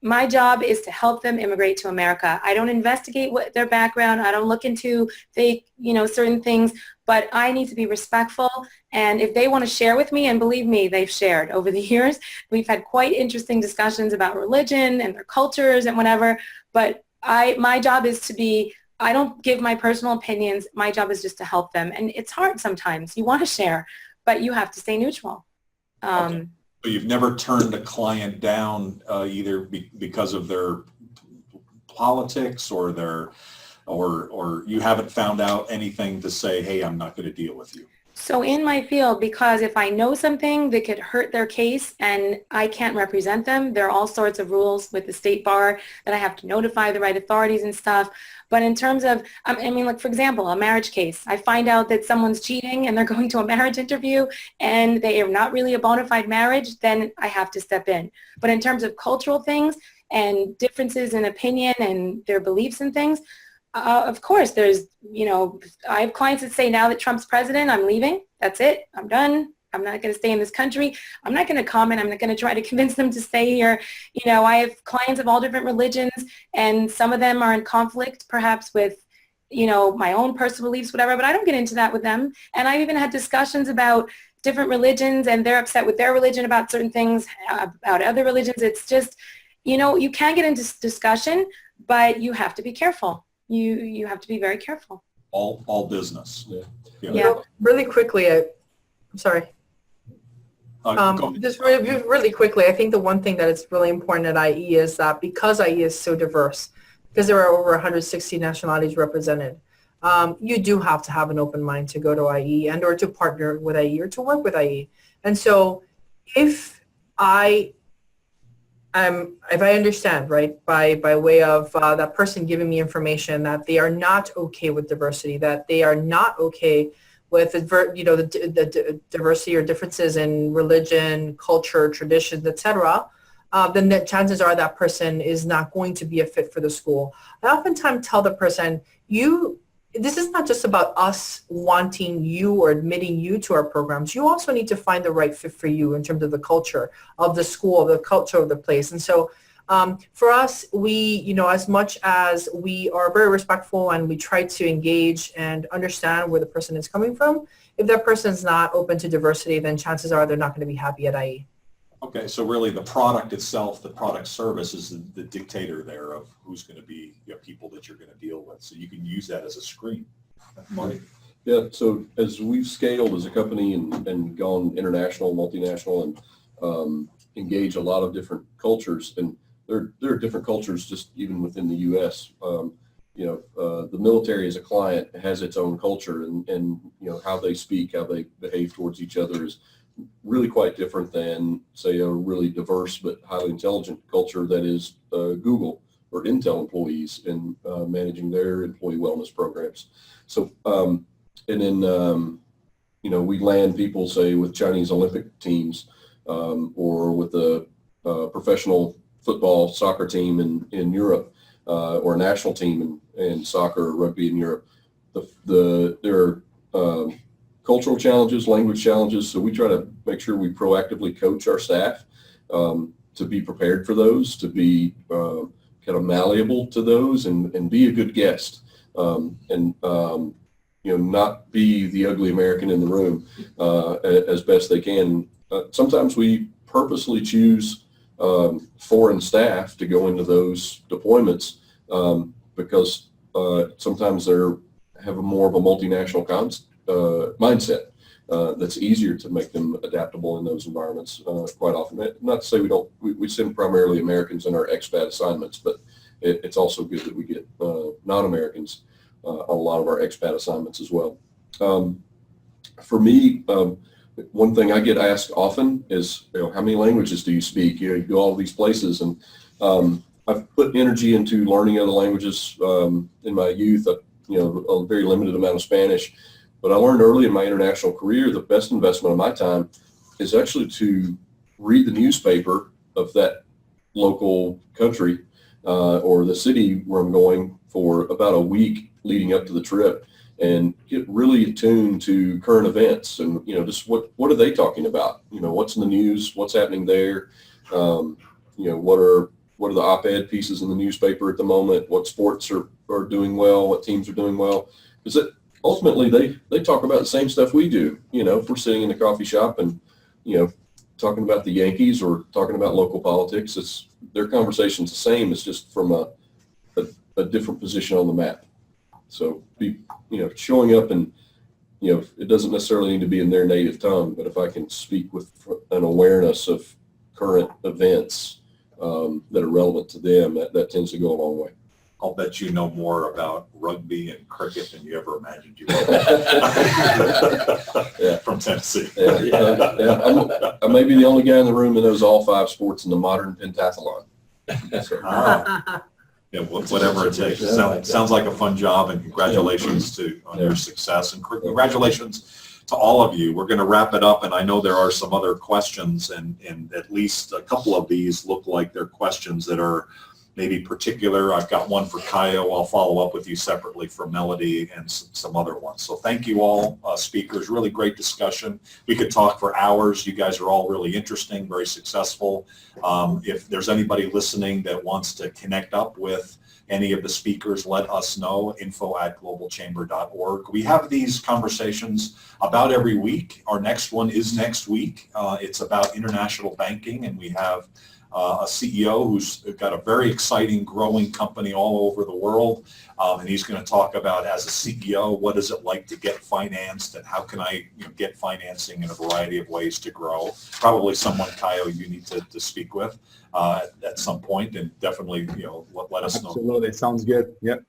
My job is to help them immigrate to America. I don't investigate their background. I don't look into certain things, but I need to be respectful. And if they want to share with me, and believe me, they've shared over the years, we've had quite interesting discussions about religion and their cultures and whatever, but my job is to be, I don't give my personal opinions. My job is just to help them. And it's hard sometimes. You want to share, but you have to stay neutral. Okay. So you've never turned a client down either because of their politics or or you haven't found out anything to say, hey, I'm not going to deal with you? So in my field, because if I know something that could hurt their case and I can't represent them, there are all sorts of rules with the state bar that I have to notify the right authorities and stuff. But in terms of, like for example, a marriage case, I find out that someone's cheating and they're going to a marriage interview and they are not really a bona fide marriage, then I have to step in. But in terms of cultural things and differences in opinion and their beliefs and things, of course, there's, I have clients that say now that Trump's president, I'm leaving. That's it. I'm done. I'm not going to stay in this country. I'm not going to comment. I'm not going to try to convince them to stay here. You know, I have clients of all different religions, and some of them are in conflict perhaps with, you know, my own personal beliefs, whatever, but I don't get into that with them. And I've even had discussions about different religions, and they're upset with their religion about certain things, about other religions. It's just, you know, you can get into discussion, but you have to be careful. You have to be very careful. All business. Yeah. Yeah. You know, really quickly, I'm sorry. Go ahead. Just really quickly, I think the one thing that is really important at IE is that because IE is so diverse, because there are over 160 nationalities represented, you do have to have an open mind to go to IE and or to partner with IE or to work with IE. And so if I understand, right, by way of that person giving me information that they are not okay with diversity, that they are not okay with the diversity or differences in religion, culture, traditions, etc., then the chances are that person is not going to be a fit for the school. I oftentimes tell the person, this is not just about us wanting you or admitting you to our programs. You also need to find the right fit for you in terms of the culture of the school, the culture of the place. And so for us, we, you know, as much as we are very respectful and we try to engage and understand where the person is coming from, if that person is not open to diversity, then chances are they're not going to be happy at IE. Okay, so really the product itself, the product service is the dictator there of who's going to be, you know, people that you're going to deal with. So you can use that as a screen. Marty? Yeah, so as we've scaled as a company and gone international, multinational, and engage a lot of different cultures, and there are different cultures just even within the U.S. You know, the military as a client has its own culture, and you know, how they speak, how they behave towards each other is really quite different than, say, a really diverse but highly intelligent culture that is Google or Intel employees in managing their employee wellness programs. So, and then, you know, we land people, say, with Chinese Olympic teams or with a professional football soccer team in Europe or a national team in soccer or rugby in Europe. There are cultural challenges, language challenges, so we try to make sure we proactively coach our staff to be prepared for those, to be kind of malleable to those, and be a good guest, and you know, not be the ugly American in the room as best they can. Sometimes we purposely choose foreign staff to go into those deployments because sometimes they have more of a multinational mindset that's easier to make them adaptable in those environments quite often. Not to say we send primarily Americans in our expat assignments, but it's also good that we get non-Americans on a lot of our expat assignments as well. For me, one thing I get asked often is, you know, how many languages do you speak? You know, you go all these places, and I've put energy into learning other languages in my youth. You know, a very limited amount of Spanish. But I learned early in my international career, the best investment of my time is actually to read the newspaper of that local country or the city where I'm going for about a week leading up to the trip, and get really attuned to current events and, you know, just what are they talking about? You know, what's in the news, what's happening there? You know, what are the op-ed pieces in the newspaper at the moment? What sports are doing well? What teams are doing well? Because ultimately, they talk about the same stuff we do. You know, if we're sitting in a coffee shop and, you know, talking about the Yankees or talking about local politics, their conversation's the same. It's just from a different position on the map. So, showing up and, you know, it doesn't necessarily need to be in their native tongue, but if I can speak with an awareness of current events that are relevant to them, that tends to go a long way. I'll bet you know more about rugby and cricket than you ever imagined you would. Yeah. From Tennessee. Yeah. I may be the only guy in the room that knows all 5 sports in the modern pentathlon. So, yeah, whatever it takes. Sounds like a fun job, and congratulations on your success, and congratulations to all of you. We're going to wrap it up, and I know there are some other questions, and at least a couple of these look like they're questions that are maybe particular. I've got one for Caio. I'll follow up with you separately for Melody and some other ones. So thank you all, speakers. Really great discussion. We could talk for hours. You guys are all really interesting, very successful. If there's anybody listening that wants to connect up with any of the speakers, let us know, info@globalchamber.org. We have these conversations about every week. Our next one is next week. It's about international banking, and we have a CEO who's got a very exciting growing company all over the world, and he's going to talk about, as a CEO, what is it like to get financed and how can I get financing in a variety of ways to grow. Probably someone, Caio, you need to speak with at some point, and definitely let us know. Absolutely, sounds good. Yep.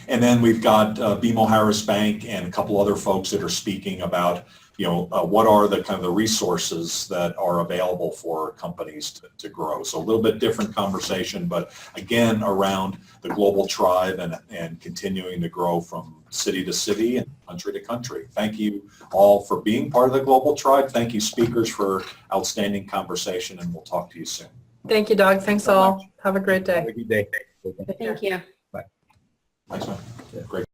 And then we've got BMO Harris Bank and a couple other folks that are speaking about what are the kind of the resources that are available for companies to grow. So a little bit different conversation, but again, around the global tribe and continuing to grow from city to city and country to country. Thank you all for being part of the global tribe. Thank you, speakers, for outstanding conversation, and we'll talk to you soon. Thank you, Doug. Thanks all. Have a great day. Have a good day. Thank you. Thanks, man. Great.